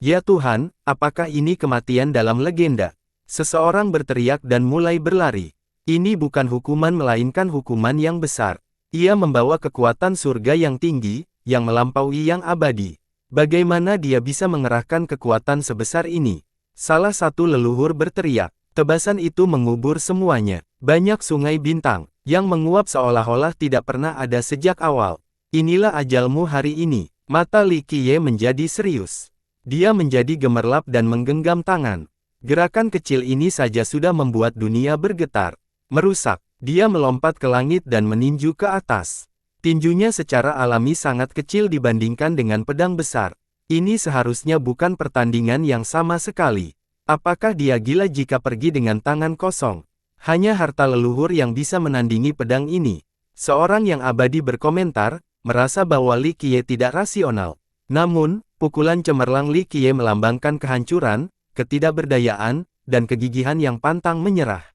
Ya Tuhan, apakah ini kematian dalam legenda? Seseorang berteriak dan mulai berlari. Ini bukan hukuman melainkan hukuman yang besar. Ia membawa kekuatan surga yang tinggi, yang melampaui yang abadi. Bagaimana dia bisa mengerahkan kekuatan sebesar ini? Salah satu leluhur berteriak. Tebasan itu mengubur semuanya. Banyak sungai bintang yang menguap seolah-olah tidak pernah ada sejak awal. Inilah ajalmu hari ini. Mata Li Qiye menjadi serius. Dia menjadi gemerlap dan menggenggam tangan. Gerakan kecil ini saja sudah membuat dunia bergetar. Merusak. Dia melompat ke langit dan meninju ke atas. Tinjunya secara alami sangat kecil dibandingkan dengan pedang besar. Ini seharusnya bukan pertandingan yang sama sekali. Apakah dia gila jika pergi dengan tangan kosong? Hanya harta leluhur yang bisa menandingi pedang ini. Seorang yang abadi berkomentar, merasa bahwa Li Qiye tidak rasional. Namun, pukulan cemerlang Li Qiye melambangkan kehancuran, ketidakberdayaan, dan kegigihan yang pantang menyerah.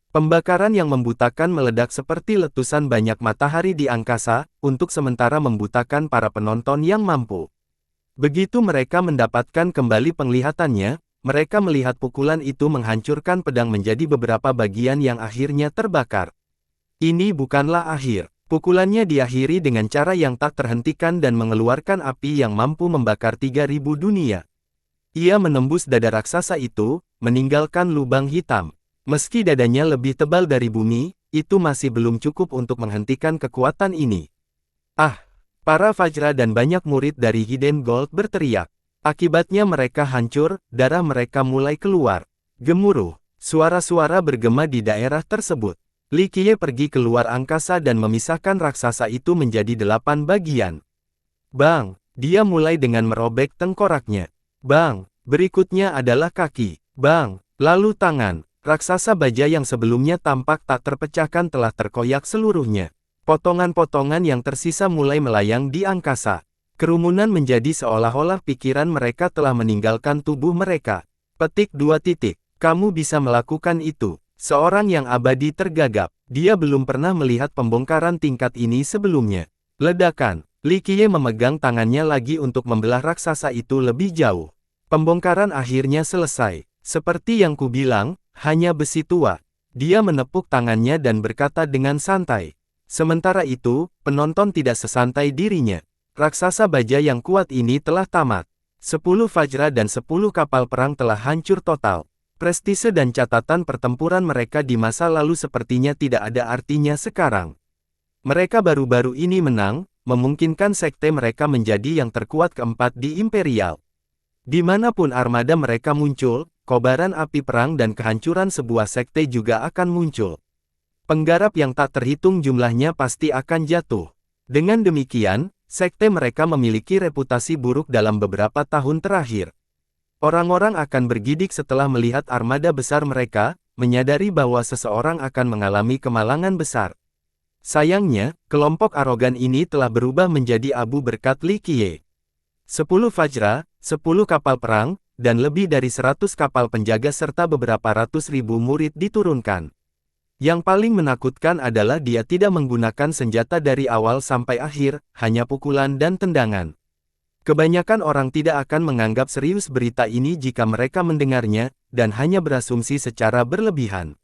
Pembakaran yang membutakan meledak seperti letusan banyak matahari di angkasa, untuk sementara membutakan para penonton yang mampu. Begitu mereka mendapatkan kembali penglihatannya, mereka melihat pukulan itu menghancurkan pedang menjadi beberapa bagian yang akhirnya terbakar. Ini bukanlah akhir. Pukulannya diakhiri dengan cara yang tak terhentikan dan mengeluarkan api yang mampu membakar 3.000 dunia. Ia menembus dada raksasa itu, meninggalkan lubang hitam. Meski dadanya lebih tebal dari bumi, itu masih belum cukup untuk menghentikan kekuatan ini. Ah! Para Vajra dan banyak murid dari Hidden Gold berteriak. Akibatnya mereka hancur, darah mereka mulai keluar. Gemuruh. Suara-suara bergema di daerah tersebut. Li Qiye pergi keluar angkasa dan memisahkan raksasa itu menjadi 8 bagian. Bang! Dia mulai dengan merobek tengkoraknya. Bang! Berikutnya adalah kaki. Bang! Lalu tangan. Raksasa baja yang sebelumnya tampak tak terpecahkan telah terkoyak seluruhnya. Potongan-potongan yang tersisa mulai melayang di angkasa. Kerumunan menjadi seolah-olah pikiran mereka telah meninggalkan tubuh mereka. Petik 2. Kamu bisa melakukan itu. Seorang yang abadi tergagap. Dia belum pernah melihat pembongkaran tingkat ini sebelumnya. Ledakan. Li Qiye memegang tangannya lagi untuk membelah raksasa itu lebih jauh. Pembongkaran akhirnya selesai. Seperti yang kubilang, hanya besi tua. Dia menepuk tangannya dan berkata dengan santai. Sementara itu, penonton tidak sesantai dirinya. Raksasa baja yang kuat ini telah tamat. 10 Vajra dan 10 kapal perang telah hancur total. Prestise dan catatan pertempuran mereka di masa lalu sepertinya tidak ada artinya sekarang. Mereka baru-baru ini menang, memungkinkan sekte mereka menjadi yang terkuat keempat di Imperial. Dimanapun armada mereka muncul, kobaran api perang dan kehancuran sebuah sekte juga akan muncul. Penggarap yang tak terhitung jumlahnya pasti akan jatuh. Dengan demikian, sekte mereka memiliki reputasi buruk dalam beberapa tahun terakhir. Orang-orang akan bergidik setelah melihat armada besar mereka, menyadari bahwa seseorang akan mengalami kemalangan besar. Sayangnya, kelompok arogan ini telah berubah menjadi abu berkat Li Qiye. 10 Vajra, 10 kapal perang, dan lebih dari 100 kapal penjaga serta beberapa ratus ribu murid diturunkan. Yang paling menakutkan adalah dia tidak menggunakan senjata dari awal sampai akhir, hanya pukulan dan tendangan. Kebanyakan orang tidak akan menganggap serius berita ini jika mereka mendengarnya, dan hanya berasumsi secara berlebihan.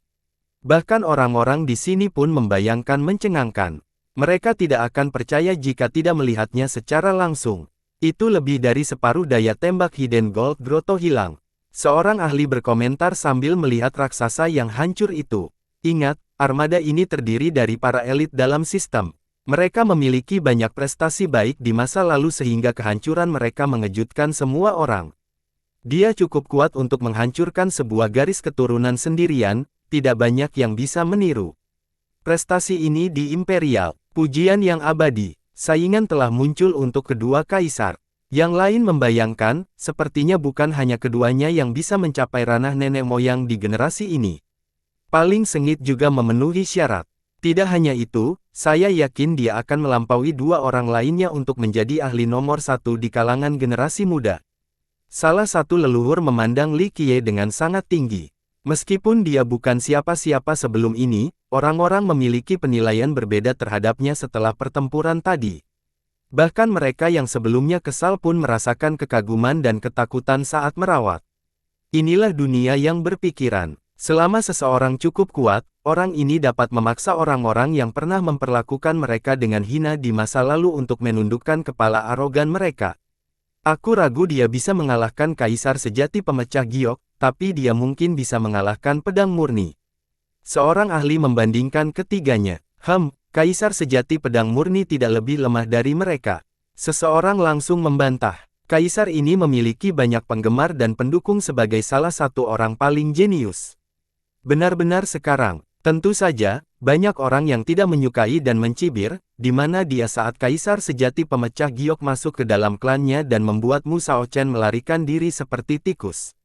Bahkan orang-orang di sini pun membayangkan mencengangkan. Mereka tidak akan percaya jika tidak melihatnya secara langsung. Itu lebih dari separuh daya tembak Hidden Gold Grotto hilang. Seorang ahli berkomentar sambil melihat raksasa yang hancur itu. Ingat, armada ini terdiri dari para elit dalam sistem. Mereka memiliki banyak prestasi baik di masa lalu sehingga kehancuran mereka mengejutkan semua orang. Dia cukup kuat untuk menghancurkan sebuah garis keturunan sendirian, tidak banyak yang bisa meniru. Prestasi ini di Imperial, pujian yang abadi, saingan telah muncul untuk kedua kaisar. Yang lain membayangkan, sepertinya bukan hanya keduanya yang bisa mencapai ranah nenek moyang di generasi ini. Paling sengit juga memenuhi syarat. Tidak hanya itu, saya yakin dia akan melampaui 2 orang lainnya untuk menjadi ahli nomor 1 di kalangan generasi muda. Salah satu leluhur memandang Li Qiye dengan sangat tinggi. Meskipun dia bukan siapa-siapa sebelum ini, orang-orang memiliki penilaian berbeda terhadapnya setelah pertempuran tadi. Bahkan mereka yang sebelumnya kesal pun merasakan kekaguman dan ketakutan saat merawat. Inilah dunia yang berpikiran. Selama seseorang cukup kuat, orang ini dapat memaksa orang-orang yang pernah memperlakukan mereka dengan hina di masa lalu untuk menundukkan kepala arogan mereka. Aku ragu dia bisa mengalahkan kaisar sejati pemecah giok, tapi dia mungkin bisa mengalahkan pedang murni. Seorang ahli membandingkan ketiganya. Kaisar sejati pedang murni tidak lebih lemah dari mereka. Seseorang langsung membantah. Kaisar ini memiliki banyak penggemar dan pendukung sebagai salah satu orang paling jenius. Benar-benar sekarang, tentu saja, banyak orang yang tidak menyukai dan mencibir, di mana dia saat kaisar sejati pemecah giok masuk ke dalam klannya dan membuat Mu Shaochen melarikan diri seperti tikus.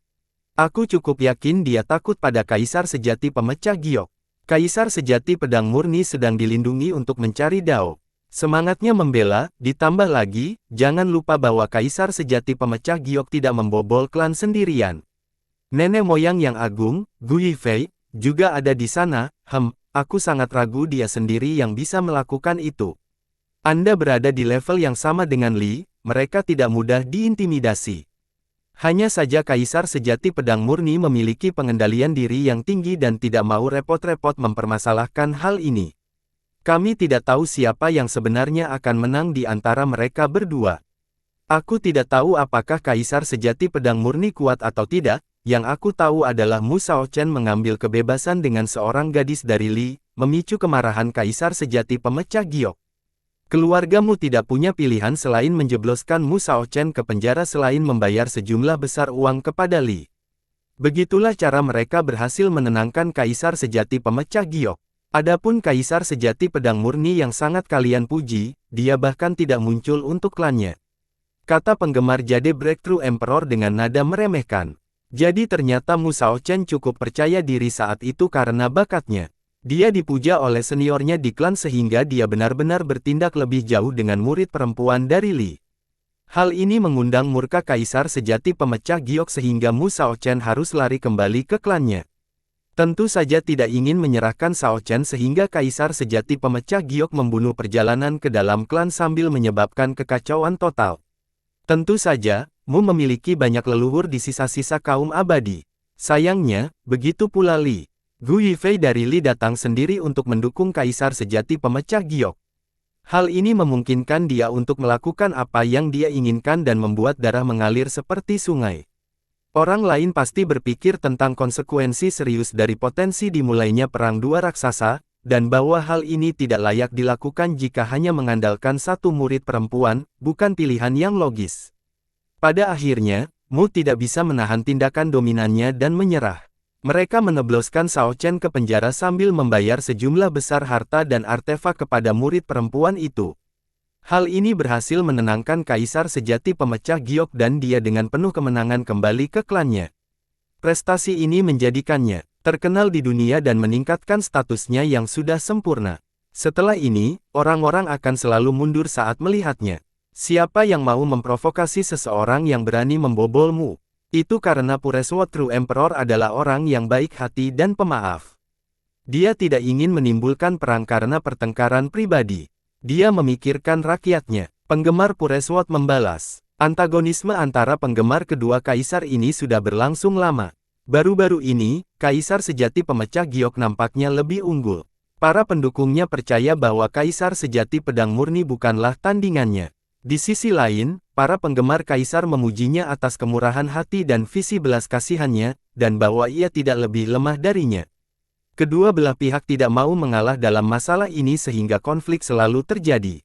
Aku cukup yakin dia takut pada kaisar sejati pemecah giok. Kaisar sejati pedang murni sedang dilindungi untuk mencari Dao. Semangatnya membela, ditambah lagi, jangan lupa bahwa kaisar sejati pemecah giok tidak membobol klan sendirian. Nenek moyang yang agung, Gu Yifei, juga ada di sana. Aku sangat ragu dia sendiri yang bisa melakukan itu. Anda berada di level yang sama dengan Li, mereka tidak mudah diintimidasi. Hanya saja Kaisar Sejati Pedang Murni memiliki pengendalian diri yang tinggi dan tidak mau repot-repot mempermasalahkan hal ini. Kami tidak tahu siapa yang sebenarnya akan menang di antara mereka berdua. Aku tidak tahu apakah Kaisar Sejati Pedang Murni kuat atau tidak, yang aku tahu adalah Mu Shaochen mengambil kebebasan dengan seorang gadis dari Li, memicu kemarahan Kaisar Sejati Pemecah Giok. Keluargamu tidak punya pilihan selain menjebloskan Mu Shaochen ke penjara selain membayar sejumlah besar uang kepada Li. Begitulah cara mereka berhasil menenangkan Kaisar Sejati Pemecah Giok. Adapun Kaisar Sejati Pedang Murni yang sangat kalian puji, dia bahkan tidak muncul untuk klannya. Kata penggemar Jade Breakthrough Emperor dengan nada meremehkan. Jadi ternyata Mu Shaochen cukup percaya diri saat itu karena bakatnya. Dia dipuja oleh seniornya di klan sehingga dia benar-benar bertindak lebih jauh dengan murid perempuan dari Li. Hal ini mengundang murka Kaisar Sejati Pemecah Giok sehingga Mu Shaochen harus lari kembali ke klannya. Tentu saja tidak ingin menyerahkan Shaochen sehingga Kaisar Sejati Pemecah Giok membunuh perjalanan ke dalam klan sambil menyebabkan kekacauan total. Tentu saja, Mu memiliki banyak leluhur di sisa-sisa kaum abadi. Sayangnya, begitu pula Li. Gu Yifei dari Li datang sendiri untuk mendukung Kaisar Sejati Pemecah Giok. Hal ini memungkinkan dia untuk melakukan apa yang dia inginkan dan membuat darah mengalir seperti sungai. Orang lain pasti berpikir tentang konsekuensi serius dari potensi dimulainya perang dua raksasa, dan bahwa hal ini tidak layak dilakukan jika hanya mengandalkan satu murid perempuan, bukan pilihan yang logis. Pada akhirnya, Mu tidak bisa menahan tindakan dominannya dan menyerah. Mereka menebloskan Shaochen ke penjara sambil membayar sejumlah besar harta dan artefak kepada murid perempuan itu. Hal ini berhasil menenangkan Kaisar Sejati Pemecah Giok dan dia dengan penuh kemenangan kembali ke klannya. Prestasi ini menjadikannya terkenal di dunia dan meningkatkan statusnya yang sudah sempurna. Setelah ini, orang-orang akan selalu mundur saat melihatnya. Siapa yang mau memprovokasi seseorang yang berani membobolmu? Itu karena Puresword True Emperor adalah orang yang baik hati dan pemaaf. Dia tidak ingin menimbulkan perang karena pertengkaran pribadi. Dia memikirkan rakyatnya. Penggemar Puresword membalas. Antagonisme antara penggemar kedua kaisar ini sudah berlangsung lama. Baru-baru ini, Kaisar Sejati Pemecah Giok nampaknya lebih unggul. Para pendukungnya percaya bahwa Kaisar Sejati Pedang Murni bukanlah tandingannya. Di sisi lain, para penggemar kaisar memujinya atas kemurahan hati dan visi belas kasihannya, dan bahwa ia tidak lebih lemah darinya. Kedua belah pihak tidak mau mengalah dalam masalah ini sehingga konflik selalu terjadi.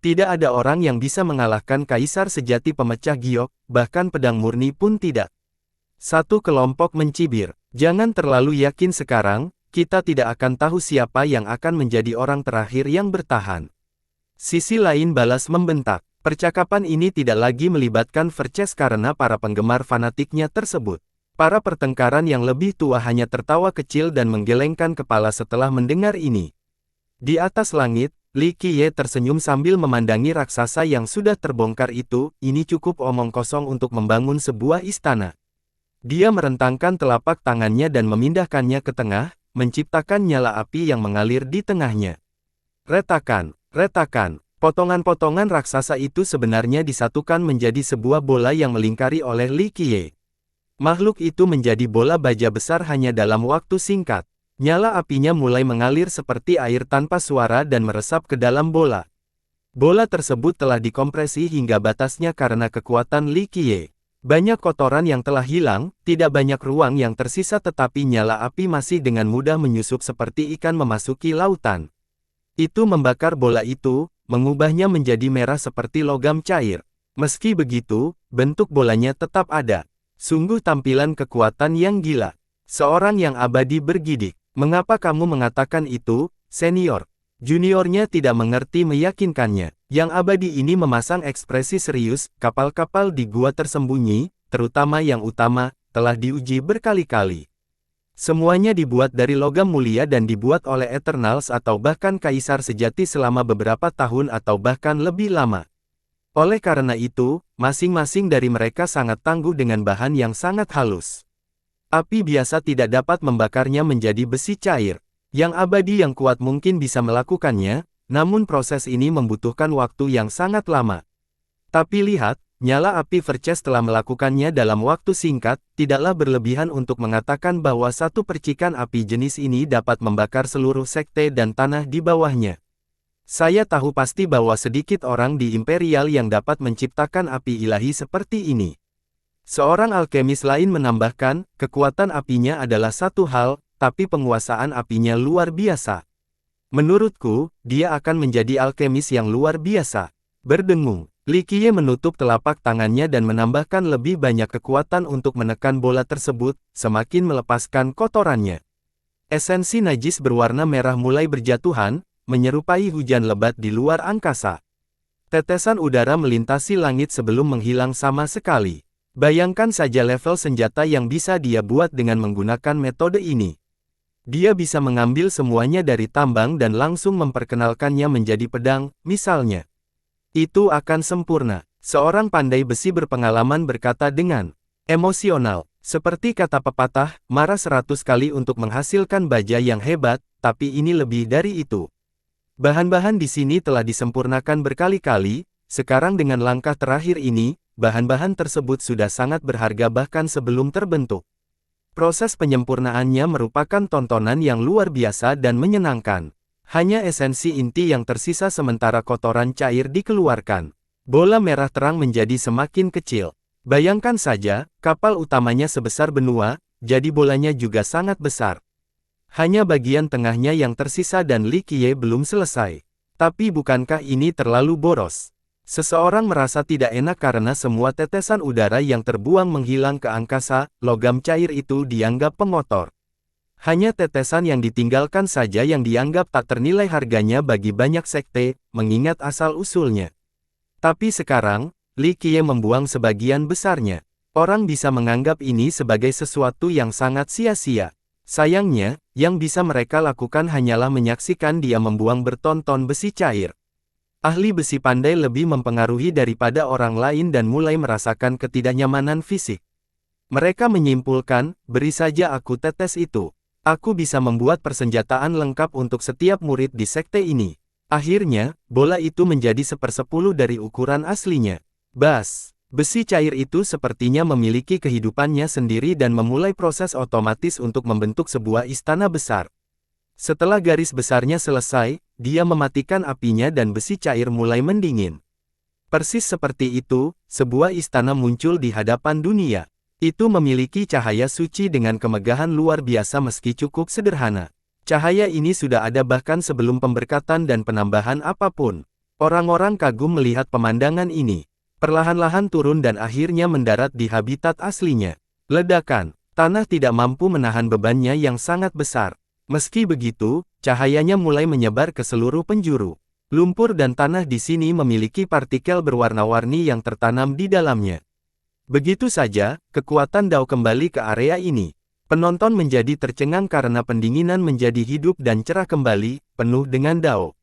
Tidak ada orang yang bisa mengalahkan Kaisar Sejati Pemecah Giok, bahkan Pedang Murni pun tidak. Satu kelompok mencibir, jangan terlalu yakin sekarang, kita tidak akan tahu siapa yang akan menjadi orang terakhir yang bertahan. Sisi lain balas membentak, percakapan ini tidak lagi melibatkan Verces karena para penggemar fanatiknya tersebut. Para pertengkaran yang lebih tua hanya tertawa kecil dan menggelengkan kepala setelah mendengar ini. Di atas langit, Li Qiye tersenyum sambil memandangi raksasa yang sudah terbongkar itu, ini cukup omong kosong untuk membangun sebuah istana. Dia merentangkan telapak tangannya dan memindahkannya ke tengah, menciptakan nyala api yang mengalir di tengahnya. Retakan, retakan, potongan-potongan raksasa itu sebenarnya disatukan menjadi sebuah bola yang melingkari oleh Li Qiye. Makhluk itu menjadi bola baja besar hanya dalam waktu singkat. Nyala apinya mulai mengalir seperti air tanpa suara dan meresap ke dalam bola. Bola tersebut telah dikompresi hingga batasnya karena kekuatan Li Qiye. Banyak kotoran yang telah hilang, tidak banyak ruang yang tersisa tetapi nyala api masih dengan mudah menyusup seperti ikan memasuki lautan. Itu membakar bola itu, mengubahnya menjadi merah seperti logam cair. Meski begitu, bentuk bolanya tetap ada. Sungguh tampilan kekuatan yang gila. Seorang yang abadi bergidik. Mengapa kamu mengatakan itu, senior? Juniornya tidak mengerti meyakinkannya. Yang abadi ini memasang ekspresi serius, kapal-kapal di gua tersembunyi, terutama yang utama, telah diuji berkali-kali. Semuanya dibuat dari logam mulia dan dibuat oleh Eternals atau bahkan Kaisar Sejati selama beberapa tahun atau bahkan lebih lama. Oleh karena itu, masing-masing dari mereka sangat tangguh dengan bahan yang sangat halus. Api biasa tidak dapat membakarnya menjadi besi cair. Yang abadi yang kuat mungkin bisa melakukannya, namun proses ini membutuhkan waktu yang sangat lama. Tapi lihat, nyala api Verces telah melakukannya dalam waktu singkat, tidaklah berlebihan untuk mengatakan bahwa satu percikan api jenis ini dapat membakar seluruh sekte dan tanah di bawahnya. Saya tahu pasti bahwa sedikit orang di Imperial yang dapat menciptakan api ilahi seperti ini. Seorang alkemis lain menambahkan, kekuatan apinya adalah satu hal, tapi penguasaan apinya luar biasa. Menurutku, dia akan menjadi alkemis yang luar biasa. Berdengung. Li Qiye menutup telapak tangannya dan menambahkan lebih banyak kekuatan untuk menekan bola tersebut, semakin melepaskan kotorannya. Esensi najis berwarna merah mulai berjatuhan, menyerupai hujan lebat di luar angkasa. Tetesan udara melintasi langit sebelum menghilang sama sekali. Bayangkan saja level senjata yang bisa dia buat dengan menggunakan metode ini. Dia bisa mengambil semuanya dari tambang dan langsung memperkenalkannya menjadi pedang, misalnya. Itu akan sempurna. Seorang pandai besi berpengalaman berkata dengan emosional. Seperti kata pepatah, marah 100 kali untuk menghasilkan baja yang hebat, tapi ini lebih dari itu. Bahan-bahan di sini telah disempurnakan berkali-kali, sekarang dengan langkah terakhir ini, bahan-bahan tersebut sudah sangat berharga bahkan sebelum terbentuk. Proses penyempurnaannya merupakan tontonan yang luar biasa dan menyenangkan. Hanya esensi inti yang tersisa sementara kotoran cair dikeluarkan. Bola merah terang menjadi semakin kecil. Bayangkan saja, kapal utamanya sebesar benua, jadi bolanya juga sangat besar. Hanya bagian tengahnya yang tersisa dan Li Qiye belum selesai. Tapi bukankah ini terlalu boros? Seseorang merasa tidak enak karena semua tetesan udara yang terbuang menghilang ke angkasa, logam cair itu dianggap pengotor. Hanya tetesan yang ditinggalkan saja yang dianggap tak ternilai harganya bagi banyak sekte, mengingat asal-usulnya. Tapi sekarang, Li Qiye membuang sebagian besarnya. Orang bisa menganggap ini sebagai sesuatu yang sangat sia-sia. Sayangnya, yang bisa mereka lakukan hanyalah menyaksikan dia membuang berton-ton besi cair. Ahli besi pandai lebih mempengaruhi daripada orang lain dan mulai merasakan ketidaknyamanan fisik. Mereka menyimpulkan, beri saja aku tetes itu. Aku bisa membuat persenjataan lengkap untuk setiap murid di sekte ini. Akhirnya, bola itu menjadi 1/10 dari ukuran aslinya. Bas, besi cair itu sepertinya memiliki kehidupannya sendiri dan memulai proses otomatis untuk membentuk sebuah istana besar. Setelah garis besarnya selesai, dia mematikan apinya dan besi cair mulai mendingin. Persis seperti itu, sebuah istana muncul di hadapan dunia. Itu memiliki cahaya suci dengan kemegahan luar biasa meski cukup sederhana. Cahaya ini sudah ada bahkan sebelum pemberkatan dan penambahan apapun. Orang-orang kagum melihat pemandangan ini. Perlahan-lahan turun dan akhirnya mendarat di habitat aslinya. Ledakan. Tanah tidak mampu menahan bebannya yang sangat besar. Meski begitu, cahayanya mulai menyebar ke seluruh penjuru. Lumpur dan tanah di sini memiliki partikel berwarna-warni yang tertanam di dalamnya. Begitu saja, kekuatan Dao kembali ke area ini. Penonton menjadi tercengang karena pendinginan menjadi hidup dan cerah kembali, penuh dengan Dao.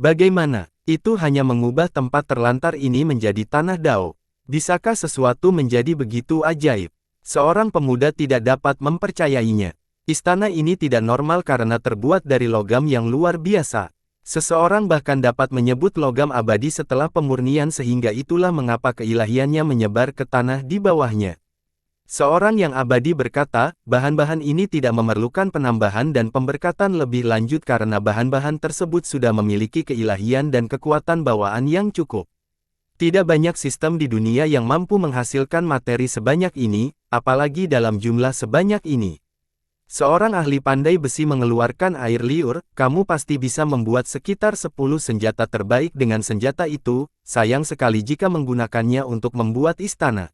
Bagaimana? Itu hanya mengubah tempat terlantar ini menjadi tanah Dao. Bisakah sesuatu menjadi begitu ajaib? Seorang pemuda tidak dapat mempercayainya. Istana ini tidak normal karena terbuat dari logam yang luar biasa. Seseorang bahkan dapat menyebut logam abadi setelah pemurnian sehingga itulah mengapa keilahiannya menyebar ke tanah di bawahnya. Seorang yang abadi berkata, bahan-bahan ini tidak memerlukan penambahan dan pemberkatan lebih lanjut karena bahan-bahan tersebut sudah memiliki keilahian dan kekuatan bawaan yang cukup. Tidak banyak sistem di dunia yang mampu menghasilkan materi sebanyak ini, apalagi dalam jumlah sebanyak ini. Seorang ahli pandai besi mengeluarkan air liur, kamu pasti bisa membuat sekitar 10 senjata terbaik dengan senjata itu, sayang sekali jika menggunakannya untuk membuat istana.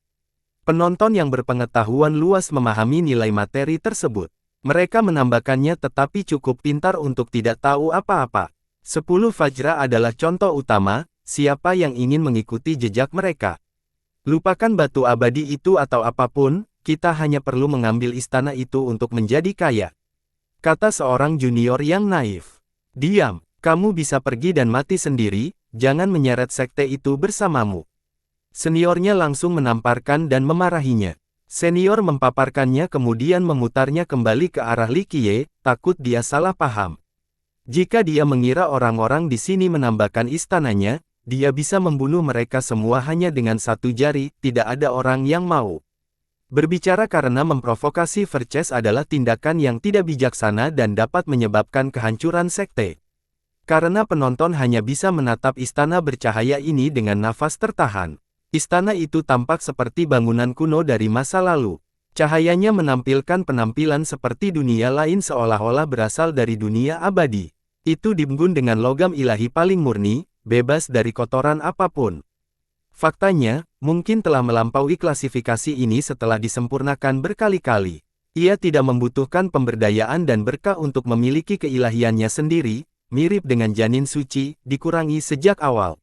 Penonton yang berpengetahuan luas memahami nilai materi tersebut. Mereka menambahkannya tetapi cukup pintar untuk tidak tahu apa-apa. 10 Vajra adalah contoh utama, siapa yang ingin mengikuti jejak mereka. Lupakan batu abadi itu atau apapun, kita hanya perlu mengambil istana itu untuk menjadi kaya. Kata seorang junior yang naif. Diam, kamu bisa pergi dan mati sendiri, jangan menyeret sekte itu bersamamu. Seniornya langsung menamparkan dan memarahinya. Senior mempaparkannya kemudian memutarnya kembali ke arah Li Qiye, takut dia salah paham. Jika dia mengira orang-orang di sini menambahkan istananya, dia bisa membunuh mereka semua hanya dengan satu jari, tidak ada orang yang mau. Berbicara karena memprovokasi Verces adalah tindakan yang tidak bijaksana dan dapat menyebabkan kehancuran sekte. Karena penonton hanya bisa menatap istana bercahaya ini dengan nafas tertahan. Istana itu tampak seperti bangunan kuno dari masa lalu. Cahayanya menampilkan penampilan seperti dunia lain seolah-olah berasal dari dunia abadi. Itu dibangun dengan logam ilahi paling murni, bebas dari kotoran apapun. Faktanya, mungkin telah melampaui klasifikasi ini setelah disempurnakan berkali-kali. Ia tidak membutuhkan pemberdayaan dan berkah untuk memiliki keilahiannya sendiri, mirip dengan janin suci, dikurangi sejak awal.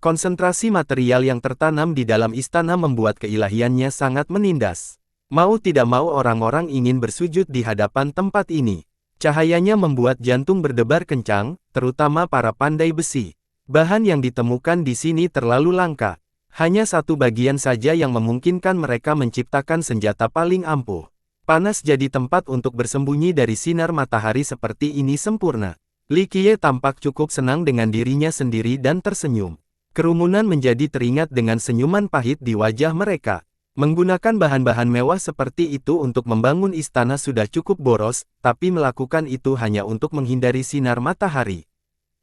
Konsentrasi material yang tertanam di dalam istana membuat keilahiannya sangat menindas. Mau tidak mau orang-orang ingin bersujud di hadapan tempat ini. Cahayanya membuat jantung berdebar kencang, terutama para pandai besi. Bahan yang ditemukan di sini terlalu langka. Hanya satu bagian saja yang memungkinkan mereka menciptakan senjata paling ampuh. Panas jadi tempat untuk bersembunyi dari sinar matahari seperti ini sempurna. Li Qiye tampak cukup senang dengan dirinya sendiri dan tersenyum. Kerumunan menjadi teringat dengan senyuman pahit di wajah mereka. Menggunakan bahan-bahan mewah seperti itu untuk membangun istana sudah cukup boros, tapi melakukan itu hanya untuk menghindari sinar matahari.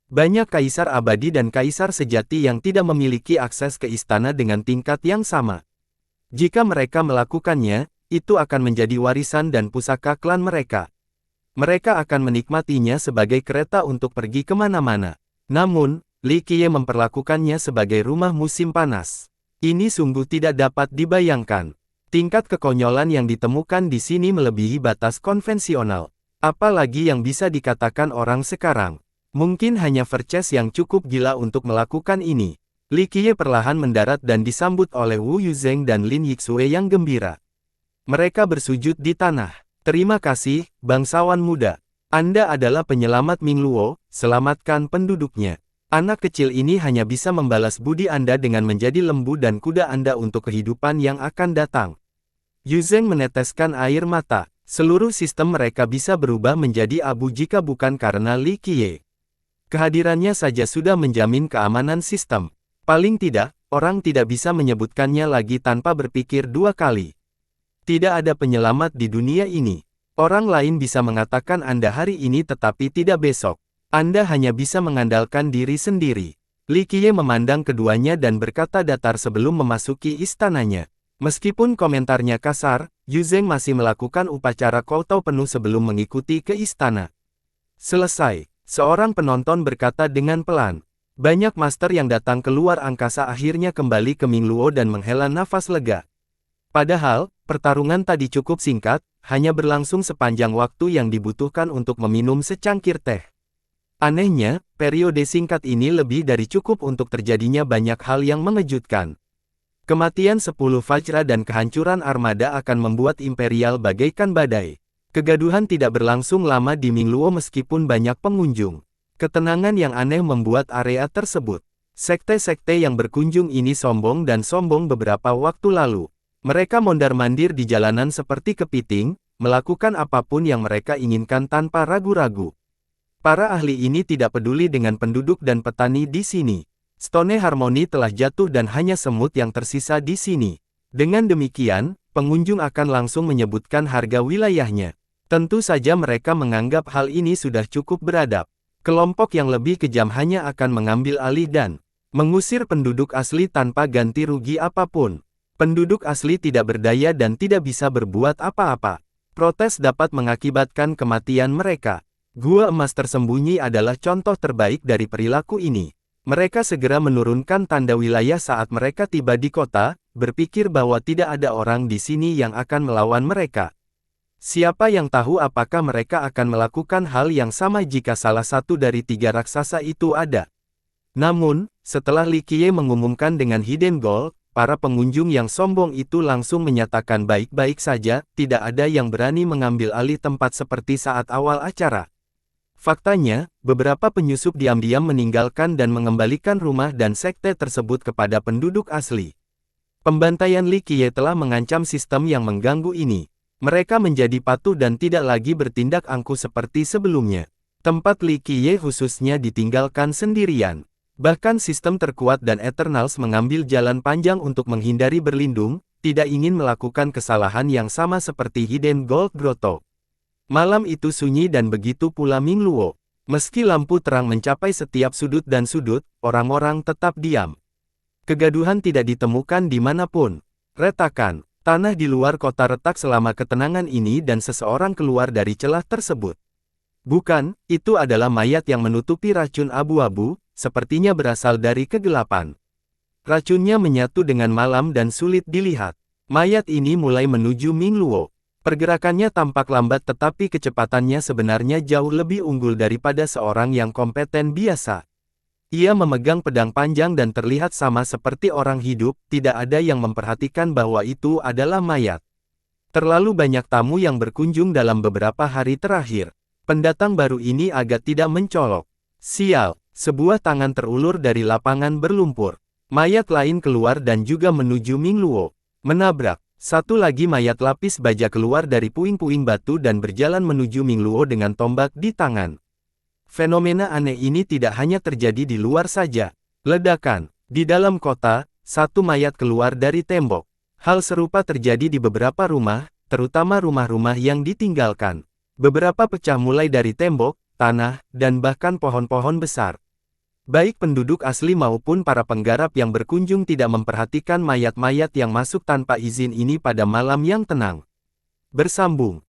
Banyak kaisar abadi dan kaisar sejati yang tidak memiliki akses ke istana dengan tingkat yang sama. Jika mereka melakukannya, itu akan menjadi warisan dan pusaka klan mereka. Mereka akan menikmatinya sebagai kereta untuk pergi kemana-mana. Namun, Li Qiye memperlakukannya sebagai rumah musim panas. Ini sungguh tidak dapat dibayangkan. Tingkat kekonyolan yang ditemukan di sini melebihi batas konvensional. Apalagi yang bisa dikatakan orang sekarang. Mungkin hanya Verces yang cukup gila untuk melakukan ini. Li Qiye perlahan mendarat dan disambut oleh Wu Yuzheng dan Lin Yixue yang gembira. Mereka bersujud di tanah. Terima kasih, bangsawan muda. Anda adalah penyelamat Mingluo, selamatkan penduduknya. Anak kecil ini hanya bisa membalas budi Anda dengan menjadi lembu dan kuda Anda untuk kehidupan yang akan datang. Yuzheng meneteskan air mata. Seluruh sistem mereka bisa berubah menjadi abu jika bukan karena Li Qiye. Kehadirannya saja sudah menjamin keamanan sistem. Paling tidak, orang tidak bisa menyebutkannya lagi tanpa berpikir dua kali. Tidak ada penyelamat di dunia ini. Orang lain bisa mengatakan Anda hari ini tetapi tidak besok. Anda hanya bisa mengandalkan diri sendiri. Li Qiye memandang keduanya dan berkata datar sebelum memasuki istananya. Meskipun komentarnya kasar, Yuzheng masih melakukan upacara kowtow penuh sebelum mengikuti ke istana. Selesai, seorang penonton berkata dengan pelan. Banyak master yang datang keluar angkasa akhirnya kembali ke Mingluo dan menghela nafas lega. Padahal, pertarungan tadi cukup singkat, hanya berlangsung sepanjang waktu yang dibutuhkan untuk meminum secangkir teh. Anehnya, periode singkat ini lebih dari cukup untuk terjadinya banyak hal yang mengejutkan. Kematian 10 Vajra dan kehancuran armada akan membuat Imperial bagaikan badai. Kegaduhan tidak berlangsung lama di Mingluo meskipun banyak pengunjung. Ketenangan yang aneh membuat area tersebut. Sekte-sekte yang berkunjung ini sombong dan sombong beberapa waktu lalu. Mereka mondar-mandir di jalanan seperti kepiting, melakukan apapun yang mereka inginkan tanpa ragu-ragu. Para ahli ini tidak peduli dengan penduduk dan petani di sini. Stone Harmony telah jatuh dan hanya semut yang tersisa di sini. Dengan demikian, pengunjung akan langsung menyebutkan harga wilayahnya. Tentu saja mereka menganggap hal ini sudah cukup beradab. Kelompok yang lebih kejam hanya akan mengambil alih dan mengusir penduduk asli tanpa ganti rugi apapun. Penduduk asli tidak berdaya dan tidak bisa berbuat apa-apa. Protes dapat mengakibatkan kematian mereka. Gua emas tersembunyi adalah contoh terbaik dari perilaku ini. Mereka segera menurunkan tanda wilayah saat mereka tiba di kota, berpikir bahwa tidak ada orang di sini yang akan melawan mereka. Siapa yang tahu apakah mereka akan melakukan hal yang sama jika salah satu dari 3 raksasa itu ada. Namun, setelah Li Qiye mengumumkan dengan hidden goal, para pengunjung yang sombong itu langsung menyatakan baik-baik saja, tidak ada yang berani mengambil alih tempat seperti saat awal acara. Faktanya, beberapa penyusup diam-diam meninggalkan dan mengembalikan rumah dan sekte tersebut kepada penduduk asli. Pembantaian Li Qiye telah mengancam sistem yang mengganggu ini. Mereka menjadi patuh dan tidak lagi bertindak angkuh seperti sebelumnya. Tempat Li Qiye khususnya ditinggalkan sendirian. Bahkan sistem terkuat dan Eternals mengambil jalan panjang untuk menghindari berlindung, tidak ingin melakukan kesalahan yang sama seperti Hidden Gold Grotto. Malam itu sunyi dan begitu pula Ming Luo. Meski lampu terang mencapai setiap sudut dan sudut, orang-orang tetap diam. Kegaduhan tidak ditemukan dimanapun. Retakan, tanah di luar kota retak selama ketenangan ini dan seseorang keluar dari celah tersebut. Bukan, itu adalah mayat yang menutupi racun abu-abu, sepertinya berasal dari kegelapan. Racunnya menyatu dengan malam dan sulit dilihat. Mayat ini mulai menuju Ming Luo. Pergerakannya tampak lambat tetapi kecepatannya sebenarnya jauh lebih unggul daripada seorang yang kompeten biasa. Ia memegang pedang panjang dan terlihat sama seperti orang hidup, tidak ada yang memperhatikan bahwa itu adalah mayat. Terlalu banyak tamu yang berkunjung dalam beberapa hari terakhir. Pendatang baru ini agak tidak mencolok. Sial, sebuah tangan terulur dari lapangan berlumpur. Mayat lain keluar dan juga menuju Ming Luo. Menabrak. Satu lagi mayat lapis baja keluar dari puing-puing batu dan berjalan menuju Ming Luo dengan tombak di tangan. Fenomena aneh ini tidak hanya terjadi di luar saja. Ledakan. Di dalam kota, satu mayat keluar dari tembok. Hal serupa terjadi di beberapa rumah, terutama rumah-rumah yang ditinggalkan. Beberapa pecah mulai dari tembok, tanah, dan bahkan pohon-pohon besar. Baik penduduk asli maupun para penggarap yang berkunjung tidak memperhatikan mayat-mayat yang masuk tanpa izin ini pada malam yang tenang. Bersambung.